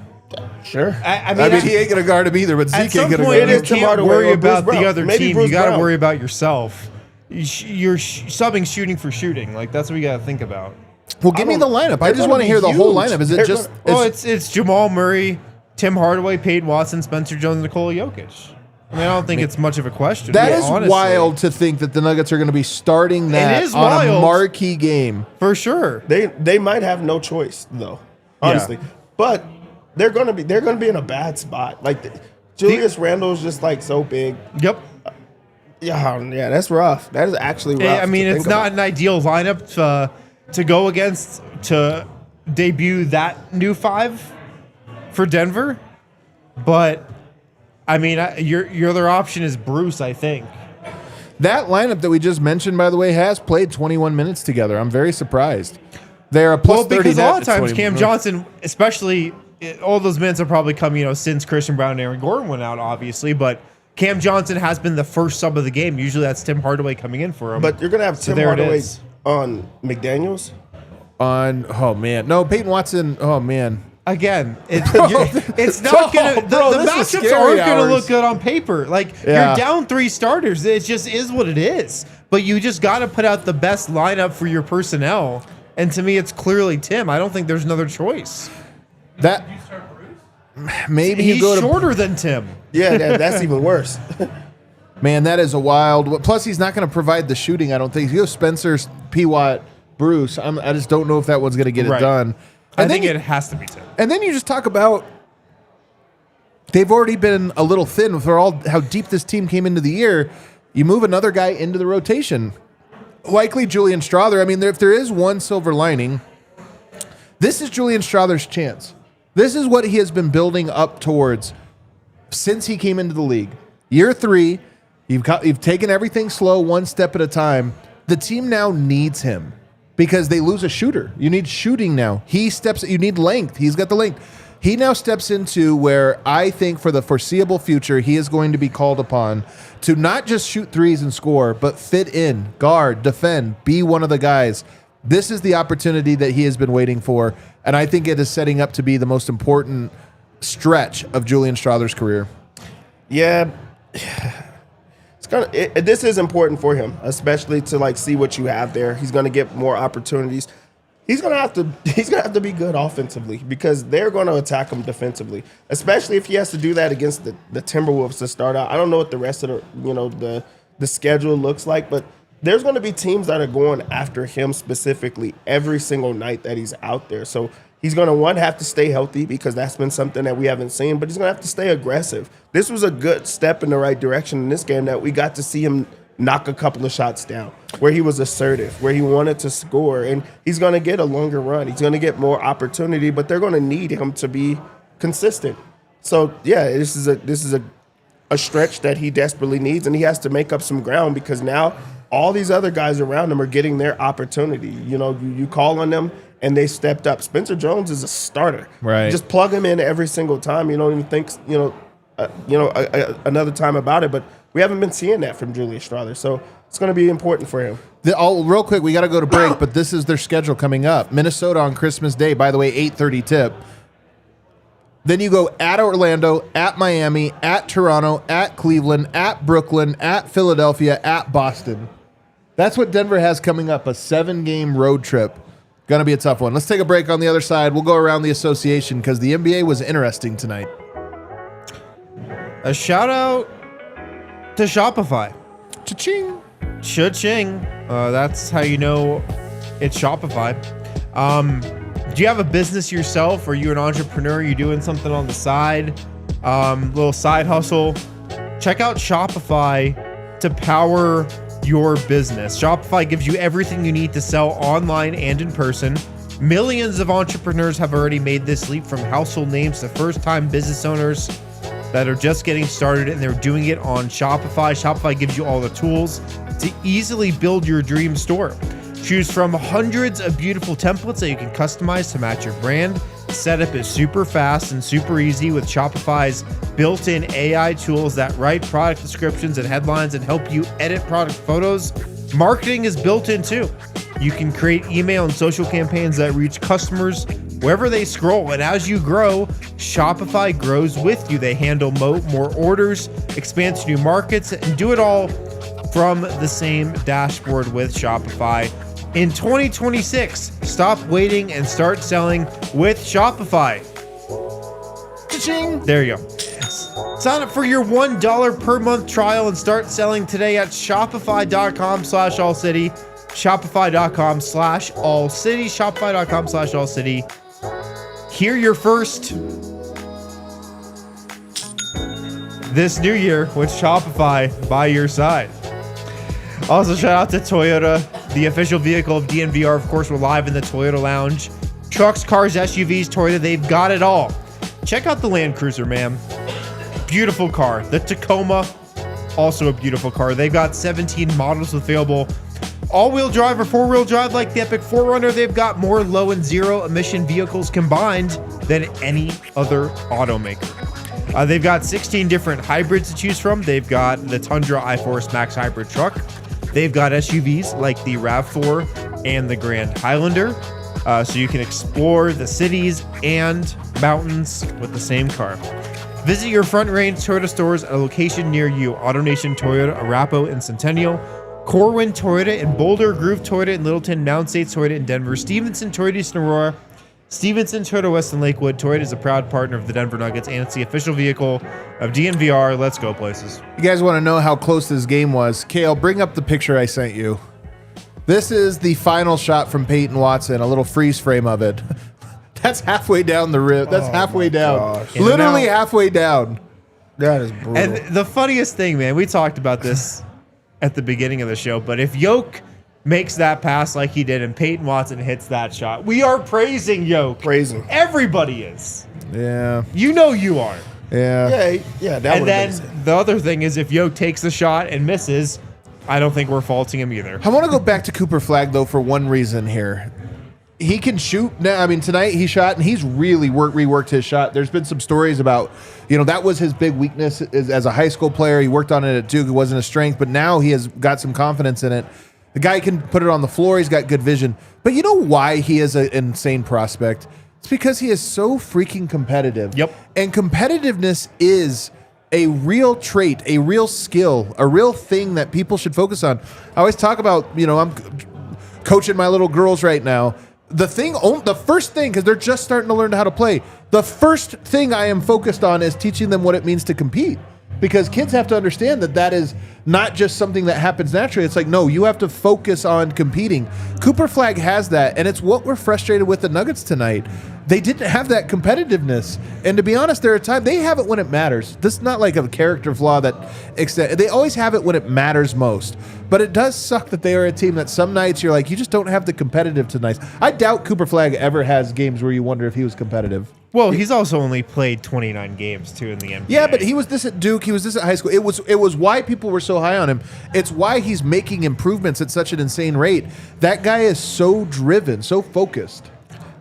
Sure. I mean, he ain't going to guard him either, but Zeke ain't going to guard him. You can't worry about the other team. You got to Brown. worry about yourself. You're subbing shooting for shooting. Like, that's what you got to think about. Well, give me the lineup. I just want to hear the whole lineup. Is it just... It's Jamal Murray, Tim Hardaway, Peyton Watson, Spencer Jones, Nikola Jokic. I don't think it's much of a question. That is honestly wild to think that the Nuggets are going to be starting that on a marquee game. For sure. They might have no choice though, honestly. Yeah. But they're going to be in a bad spot. Like Julius Randle's just like so big. Yep. Yeah, that's rough. That is actually rough. I mean, it's not an ideal lineup to go against to debut that new 5 for Denver, but I mean, your other option is Bruce, I think. That lineup that we just mentioned, by the way, has played 21 minutes together. I'm very surprised. They're a plus 30 because a lot of times 20, Cam Johnson, especially, all those minutes have probably come, since Christian Brown and Aaron Gordon went out, obviously, but Cam Johnson has been the first sub of the game. Usually that's Tim Hardaway coming in for him. But you're going to have Tim Hardaway on McDaniels? No, Peyton Watson, Again, it's not going to... The matchups aren't going to look good on paper. You're down 3 starters. It just is what it is. But you just got to put out the best lineup for your personnel. And to me, it's clearly Tim. I don't think there's another choice. Maybe he's shorter than Tim. Yeah, that's even worse. Man, that is a wild... Plus, he's not going to provide the shooting, I don't think. You have Spencer, P. Watt, Bruce. I just don't know if that one's going to get it done. I think it has to be Tim. And then you just talk about they've already been a little thin for how deep this team came into the year. You move another guy into the rotation, likely Julian Strawther. I mean, if there is one silver lining, this is Julian Strawther's chance. This is what he has been building up towards since he came into the league. Year 3, you've taken everything slow, one step at a time. The team now needs him. Because they lose a shooter. You need shooting now. You need length. He's got the length. He now steps into where I think for the foreseeable future, he is going to be called upon to not just shoot threes and score, but fit in, guard, defend, be one of the guys. This is the opportunity that he has been waiting for, and I think it is setting up to be the most important stretch of Julian Strawther's career. Yeah, this is important for him, especially to like see what you have there. He's going to get more opportunities. He's gonna have to be good offensively because they're going to attack him defensively, especially if he has to do that against the Timberwolves to start out. I don't know what the rest of the schedule looks like, but there's going to be teams that are going after him specifically every single night that he's out there. So he's going to have to stay healthy because that's been something that we haven't seen, but he's going to have to stay aggressive. This was a good step in the right direction in this game that we got to see him knock a couple of shots down, where he was assertive, where he wanted to score, and he's going to get a longer run. He's going to get more opportunity, but they're going to need him to be consistent. So, yeah, this is a stretch that he desperately needs, and he has to make up some ground because now all these other guys around him are getting their opportunity. You call on them, and they stepped up. Spencer Jones is a starter. Right. Just plug him in every single time. You don't even think, another time about it, but we haven't been seeing that from Julian Strawther, so it's going to be important for him. Real quick, we got to go to break, but this is their schedule coming up. Minnesota on Christmas Day, by the way, 8:30 tip. Then you go at Orlando, at Miami, at Toronto, at Cleveland, at Brooklyn, at Philadelphia, at Boston. That's what Denver has coming up, a 7-game road trip. Going to be a tough one. Let's take a break on the other side. We'll go around the association because the NBA was interesting tonight. A shout out to Shopify. Cha-ching. Cha-ching. That's how you know it's Shopify. Do you have a business yourself? Are you an entrepreneur? Are you doing something on the side? Little side hustle? Check out Shopify to power your business. Shopify gives you everything you need to sell online and in person. Millions of entrepreneurs have already made this leap, from household names to first-time business owners that are just getting started, and they're doing it on Shopify. Shopify gives you all the tools to easily build your dream store. Choose from hundreds of beautiful templates that you can customize to match your brand. Setup is super fast and super easy with Shopify's built-in AI tools that write product descriptions and headlines and help you edit product photos. Marketing is built in too. You can create email and social campaigns that reach customers wherever they scroll. And as you grow, Shopify grows with you. They handle more orders, expand to new markets, and do it all from the same dashboard with Shopify. In 2026, stop waiting and start selling with Shopify. Cha-ching. There you go. Sign up for your $1 per month trial and start selling today at shopify.com/allcity. Shopify.com/allcity. Shopify.com/allcity. Hear your first this new year with Shopify by your side. Also, shout out to Toyota, the official vehicle of DNVR. Of course, we're live in the Toyota Lounge. Trucks, cars, SUVs, Toyota, they've got it all. Check out the Land Cruiser, man. Beautiful car. The Tacoma, also a beautiful car. They've got 17 models available. All-wheel drive or four-wheel drive like the Epic 4Runner. They've got more low and zero emission vehicles combined than any other automaker. They've got 16 different hybrids to choose from. They've got the Tundra iForce Max hybrid truck. They've got SUVs like the RAV4 and the Grand Highlander. So you can explore the cities and mountains with the same car. Visit your Front Range Toyota stores at a location near you. AutoNation Toyota, Arapahoe and Centennial. Corwin Toyota in Boulder. Groove Toyota in Littleton. Mountain States Toyota in Denver. Stevenson Toyota East Aurora. Stevenson Toyota West in Lakewood. Toyota is a proud partner of the Denver Nuggets, and it's the official vehicle of DNVR. Let's go places. You guys want to know how close this game was? Kale, bring up the picture I sent you. This is the final shot from Peyton Watson, a little freeze frame of it. That's halfway down the rim. That's halfway down. gosh. Literally halfway down. That is brutal. And the funniest thing, man, we talked about this at the beginning of the show, but if Yoke makes that pass like he did and Peyton Watson hits that shot, we are praising Yoke. Praising. Everybody is. Yeah. You know you are. Yeah. Yeah, that And would then have been the other thing is, if Yoke takes the shot and misses, I don't think we're faulting him either. I want to go back to Cooper Flagg, though, for one reason here. He can shoot. Now, I mean, tonight he shot, and he's really reworked his shot. There's been some stories about, that was his big weakness as a high school player. He worked on it at Duke. It wasn't a strength, but now he has got some confidence in it. The guy can put it on the floor. He's got good vision. But you know why he is an insane prospect? It's because he is so freaking competitive. Yep. And competitiveness is a real trait, a real skill, a real thing that people should focus on. I always talk about, I'm coaching my little girls right now. The first thing, because they're just starting to learn how to play, the first thing I am focused on is teaching them what it means to compete. Because kids have to understand that is not just something that happens naturally. It's like, no, you have to focus on competing. Cooper Flagg has that, and it's what we're frustrated with the Nuggets tonight. They didn't have that competitiveness. And to be honest, there are times they have it when it matters. This is not like a character flaw they always have it when it matters most. But it does suck that they are a team that some nights you're like, you just don't have the competitive tonight. I doubt Cooper Flagg ever has games where you wonder if he was competitive. Well, he's also only played 29 games, too, in the NBA. Yeah, but he was this at Duke. He was this at high school. It was why people were so high on him. It's why he's making improvements at such an insane rate. That guy is so driven, so focused.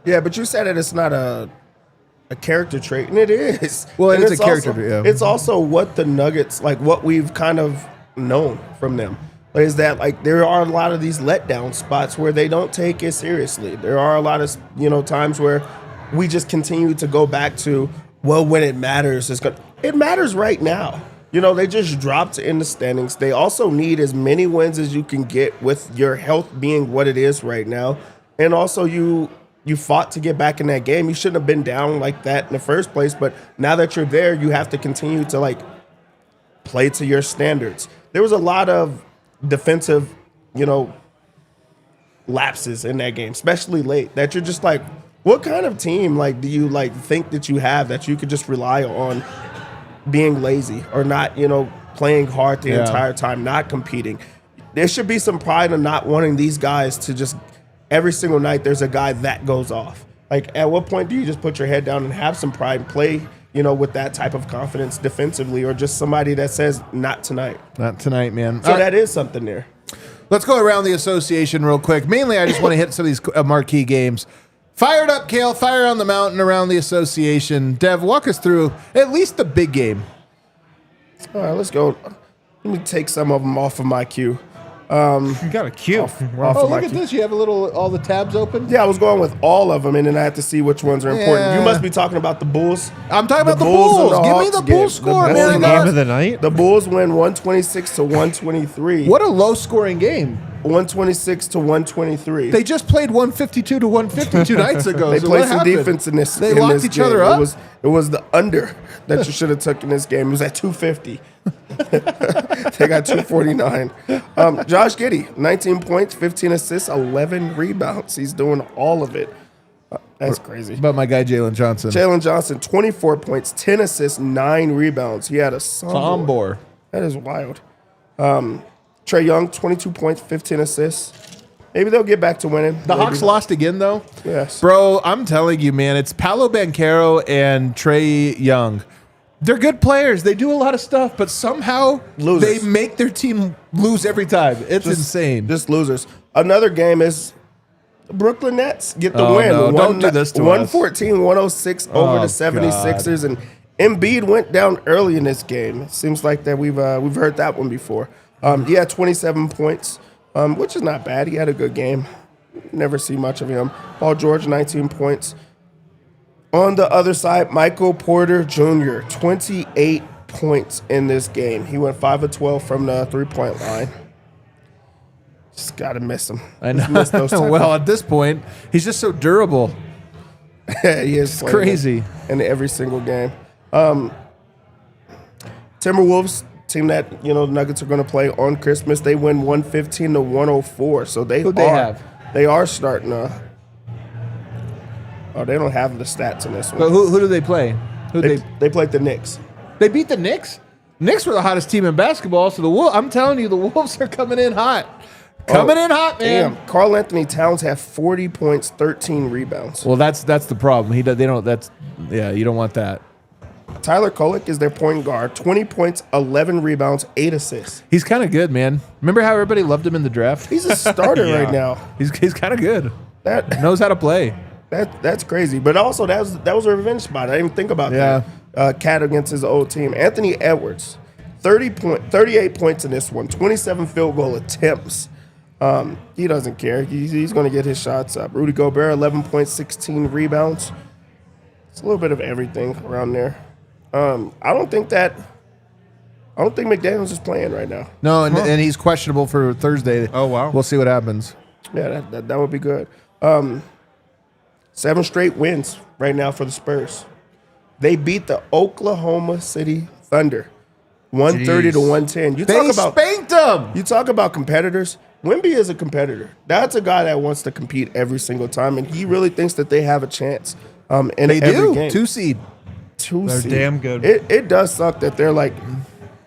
Yeah, but you said it's not a character trait, and it is. Well, and it's a character trait, yeah. It's also what the Nuggets, like what we've kind of known from them, is that like there are a lot of these letdown spots where they don't take it seriously. There are a lot of times where we just continue to go back to, well, when it matters, it matters right now. They just dropped in the standings. They also need as many wins as you can get with your health being what it is right now. And also you fought to get back in that game. You shouldn't have been down like that in the first place. But now that you're there, you have to continue to play to your standards. There was a lot of defensive, lapses in that game, especially late, that you're just like, what kind of team do you think that you have that you could just rely on being lazy or not, playing hard the entire time, not competing? There should be some pride in not wanting these guys to just every single night there's a guy that goes off. At what point do you just put your head down and have some pride and play, with that type of confidence defensively, or just somebody that says, not tonight? Not tonight, man. So that is something there. Let's go around the association real quick. Mainly, I just want to hit some of these marquee games. Fired up, Kale. Fire on the mountain around the association. Dev, walk us through at least the big game. All right, let's go. Let me take some of them off of my queue. You got a queue. Look at this. You have all the tabs open? Yeah, I was going with all of them, and then I had to see which ones are important. Yeah. You must be talking about the Bulls. I'm talking about the Bulls. and Give me Hawks the Bulls score, That's man. the game of the night. The Bulls win 126-123. What a low-scoring game. 126-123. They just played 152-150 2 nights ago. They so played what some happened? defense in this. They in locked this each game. other up? It was the under that you should have took in this game. It was at 250. They got 249. Josh Giddey, 19 points, 15 assists, 11 rebounds. He's doing all of it. That's crazy. About my guy Jalen Johnson. Jalen Johnson, 24 points, 10 assists, 9 rebounds. He had a Sombor. That is wild. Trae Young, 22 points, 15 assists. Maybe they'll get back to winning. The Hawks lost again, though? Yes. Bro, I'm telling you, man, it's Paolo Banchero and Trae Young. They're good players. They do a lot of stuff, but somehow Losers. they make their team lose every time. It's insane. Just losers. Another game is the Brooklyn Nets get the win. No, don't do this to us. 114-106 over the 76ers. And Embiid went down early in this game. It seems like that we've heard that one before. He had 27 points, which is not bad. He had a good game. Never see much of him. Paul George, 19 points. On the other side, Michael Porter Jr., 28 points in this game. He went 5 of 12 from the three-point line. Just got to miss him. I know. Miss those Well, at this point, he's just so durable. he is It's crazy. in every single game. Timberwolves, team that the Nuggets are going to play on Christmas, they win 115-104. So Who'd they have? They are starting to. Oh, they don't have the stats in this one. But who do they play? They played the Knicks. They beat the Knicks? Knicks were the hottest team in basketball, so I'm telling you, the Wolves are coming in hot. Coming in hot, man. Damn. Karl Anthony Towns had 40 points, 13 rebounds. Well, that's the problem. You don't want that. Tyler Kolek is their point guard. 20 points, 11 rebounds, 8 assists. He's kind of good, man. Remember how everybody loved him in the draft? He's a starter Yeah. right now. He's kind of good. That Knows how to play. That's crazy. But also, that was a revenge spot. I didn't even think about that. Cat against his old team. Anthony Edwards, 38 points in this one, 27 field goal attempts. He doesn't care. He's going to get his shots up. Rudy Gobert, 11.16 rebounds. It's a little bit of everything around there. I don't think McDaniels is playing right now. No, and he's questionable for Thursday. Oh, wow. We'll see what happens. Yeah, that would be good. 7 straight wins right now for the Spurs. They beat the Oklahoma City Thunder, 130 to 110. They spanked them. You talk about competitors. Wemby is a competitor. That's a guy that wants to compete every single time, and he really thinks that they have a chance in every game. 2 seed. They're damn good. It does suck that they're like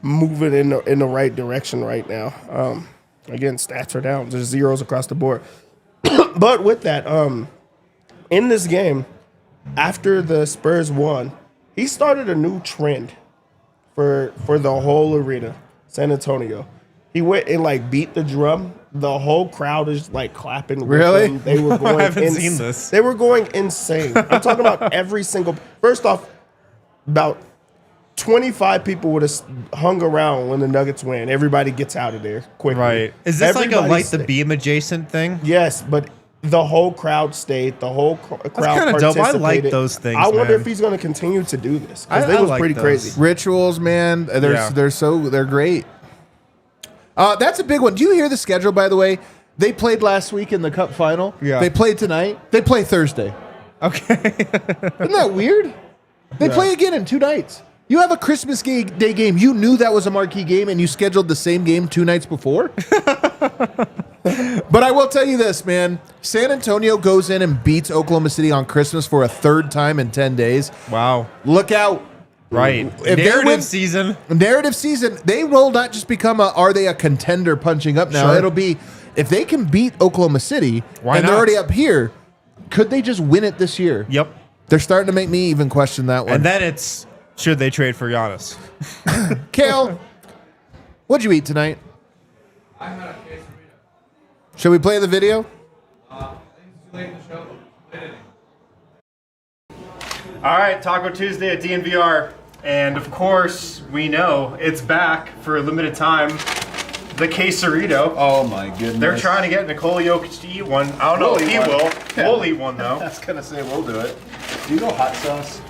moving in the right direction right now. Again, stats are down. There's zeros across the board. But with that, in this game, after the Spurs won, he started a new trend for the whole arena, San Antonio. He went and like beat the drum. The whole crowd is like clapping. With Really? him. They were going. I haven't seen this. They were going insane. I'm talking about every single. First off, about 25 people would have hung around when the Nuggets win. Everybody gets out of there quickly. Right. Is this like a Everybody light the beam adjacent thing? Yes, but the whole crowd stayed. The whole crowd kinda participated. dope. I like those things, I wonder man. if he's going to continue to do this I because they was like pretty those. crazy. Rituals, man. They're great. That's a big one. Do you hear the schedule, by the way? They played last week in the Cup final. Yeah. They played tonight. They play Thursday. Okay. Isn't that weird? They play again in 2 nights. You have a Christmas Day game. You knew that was a marquee game, and you scheduled the same game 2 nights before? But I will tell you this, man. San Antonio goes in and beats Oklahoma City on Christmas for a 3rd time in 10 days. Wow. Look out. Right. If they Narrative win- season. Narrative season, they will not just become are they a contender punching up now? Sure. It'll be, if they can beat Oklahoma City, Why and not? they're already up here, could they just win it this year? Yep. They're starting to make me even question that one. And then it's, should they trade for Giannis? Kale, what'd you eat tonight? I had a quesadilla. Should we play the video? I think it's too late in the show. Play it. All right, Taco Tuesday at DNVR. And of course, we know it's back for a limited time. The quesarito. Oh my goodness. They're trying to get Nikola Jokic to eat one. I don't know We'll if eat he one. will. Yeah. We'll eat one, though. I was gonna say we'll do it. Do you go hot sauce?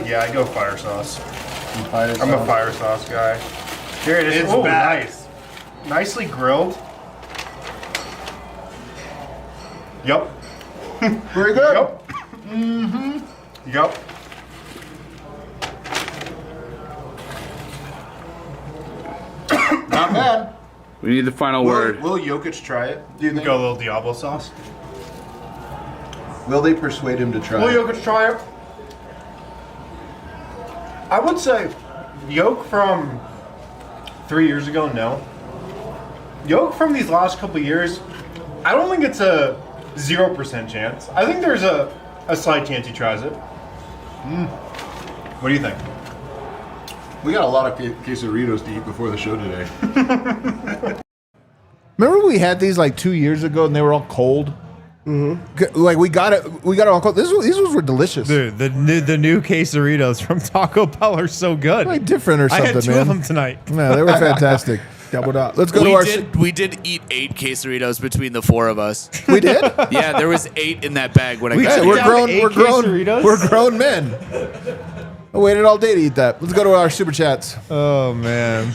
Yeah, I go fire sauce. Fire I'm a sauce? fire sauce guy. Here it is. It's Oh, back. nice. Nicely grilled. Yup. Very good. Yup. Mm-hmm. Yup. Not bad. We need the final word. Will Jokic try it? Do you think? Go a little Diablo sauce. Will they persuade him to try Will it? Jokic try it? I would say Jokic from 3 years ago, no. Jokic from these last couple of years, I don't think it's a 0% chance. I think there's a slight chance he tries it. What do you think? We got a lot of quesadillas to eat before the show today. Remember we had these like 2 years ago and they were all cold? Mm-hmm. Like we got it all cold. These ones were delicious. Dude, the new quesadillas from Taco Bell are so good. Like different or I something, had 2 man. of them tonight. Yeah, they were fantastic. Doubled up. Let's go to our. We did eat 8 quesadillas between the 4 of us. We did. Yeah, there was 8 in that bag when I got Yeah, took here. we're down grown. 8 We're grown. quesadillas? We're grown men. I waited all day to eat that. Let's go to our super chats. Oh, man.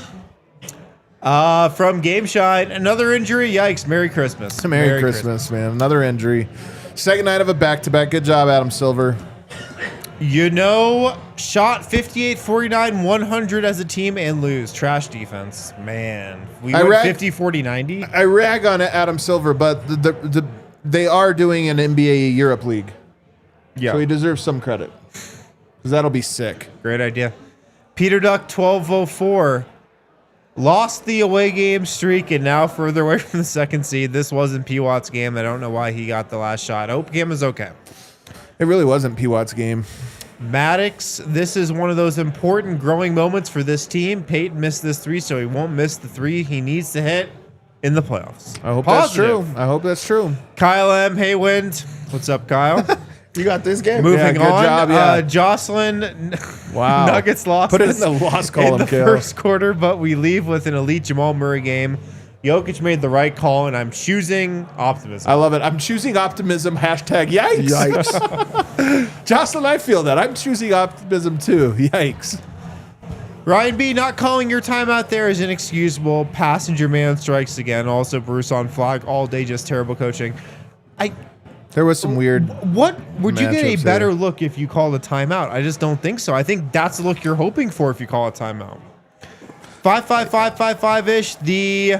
From Game Shine, another injury. Yikes. Merry Christmas. Merry Christmas, man. Another injury. Second night of a back-to-back. Good job, Adam Silver. You know, shot 58, 49, 100 as a team and lose. Trash defense. Man. We I went read- 50, 40, 90. I rag on Adam Silver, but they are doing an NBA Europe League, Yeah. so he deserves some credit. Because that'll be sick. Great idea. Peter Duck 1204 lost the away game streak and now further away from the second seed. This wasn't P. Watt's game. I don't know why he got the last shot. I hope game is okay. It really wasn't P. Watt's game. Maddox, this is one of those important growing moments for this team. Peyton missed this 3, so he won't miss the 3 he needs to hit in the playoffs. I hope Positive. that's true. I hope that's true. Kyle M. Haywind. What's up, Kyle? You got this game. Moving good on. job, yeah. Jocelyn. Wow. Nuggets lost Put it in this the loss in column, the Kale. first quarter, but we leave with an elite Jamal Murray game. Jokic made the right call, and I'm choosing optimism. I love it. I'm choosing optimism. Hashtag yikes. Yikes. Jocelyn, I feel that. I'm choosing optimism too. Yikes. Ryan B, not calling your timeout there is inexcusable. Passenger man strikes again. Also, Bruce on Flagg all day, just terrible coaching. There was some weird. What would you get a matchups better there. look if you call a timeout? I just don't think so. I think that's the look you're hoping for if you call a timeout. 5-5-5-5-5-ish. The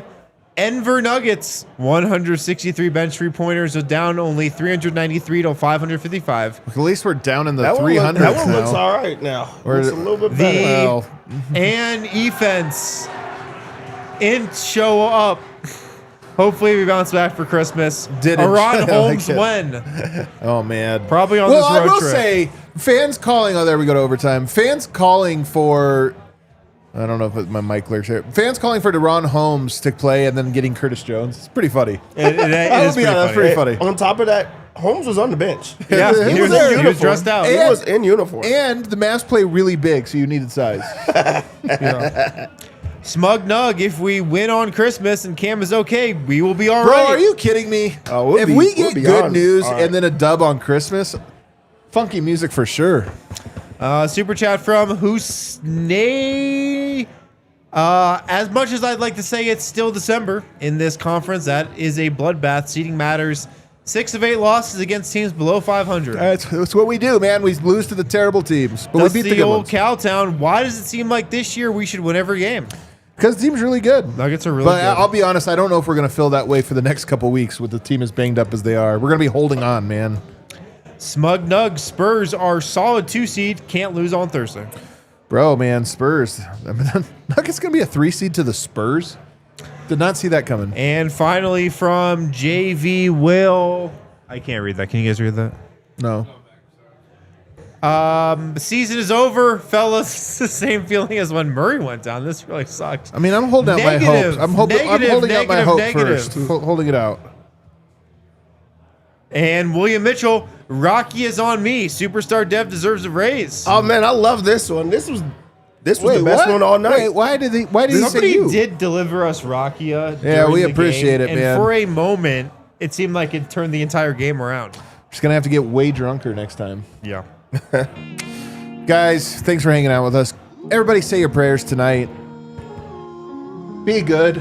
Denver Nuggets 163 bench 3-pointers are down only 393 to 555. At least we're down in the That 300s one, that one now. looks all right now. Or- Looks a little bit The better. Well, and offense in show up. Hopefully we bounce back for Christmas. Didn't. Aron I like Holmes it. when? Oh man. Probably on well, this I road will trip. say, fans calling. Oh, there we go to overtime. Fans calling for. I don't know if my mic clears here. Fans calling for DeRon Holmes to play and then getting Curtis Jones. It's pretty funny. It I'll is be honest, pretty pretty funny. On top of that, Holmes was on the bench. Yeah, He he was was, there. he was dressed out. He And- was in uniform. And the Mavs play really big, so you needed size. Smug Nug, if we win on Christmas and Cam is okay, we will be all Bro, right. are you kidding me? Oh, we'll if be- we we'll get be good on. news All right. and then a dub on Christmas, funky music for sure. Super chat from Husney. As much as I'd like to say it's still December in this conference, that is a bloodbath. Seeding matters. 6 of 8 losses against teams below 500. That's what we do, man. We lose to the terrible teams, but That's we beat the the good old ones. Cowtown. Why does it seem like this year we should win every game? Because the team's really good. Nuggets are really But good. I'll be honest, I don't know if we're going to feel that way for the next couple weeks with the team as banged up as they are. We're going to be holding on, man. Smug Nug, Spurs are solid 2 seed. Can't lose on Thursday. Bro, man, Spurs. I mean, Nuggets going to be a 3 seed to the Spurs? Did not see that coming. And finally from JV Will. I can't read that. Can you guys read that? No. The season is over, fellas. It's the same feeling as when Murray went down. This really sucks. I mean, I'm holding out my Negative, hopes. I'm holding out my negative, hope negative. first. Holding it out. And William Mitchell, Rocky is on me. Superstar Dev deserves a raise. Oh man, I love this one. This was the best what? one all night. Wait, why did he say Somebody you? did deliver us Rakia. Yeah, during we the appreciate game, it, man. And for a moment, it seemed like it turned the entire game around. Just going to have to get way drunker next time. Yeah. Guys, thanks for hanging out with us. Everybody say your prayers tonight. Be good.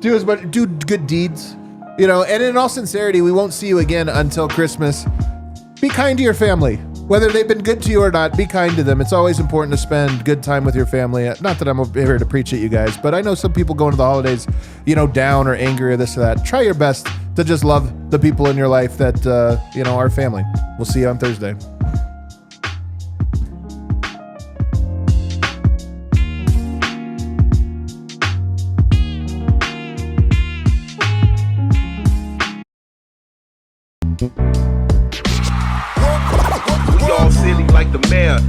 Do good deeds. You know, and in all sincerity, we won't see you again until Christmas. Be kind to your family. Whether they've been good to you or not, be kind to them. It's always important to spend good time with your family. Not that I'm here to preach at you guys, but I know some people go into the holidays, down or angry or this or that. Try your best to just love the people in your life that, are family. We'll see you on Thursday. We all silly like the mayor.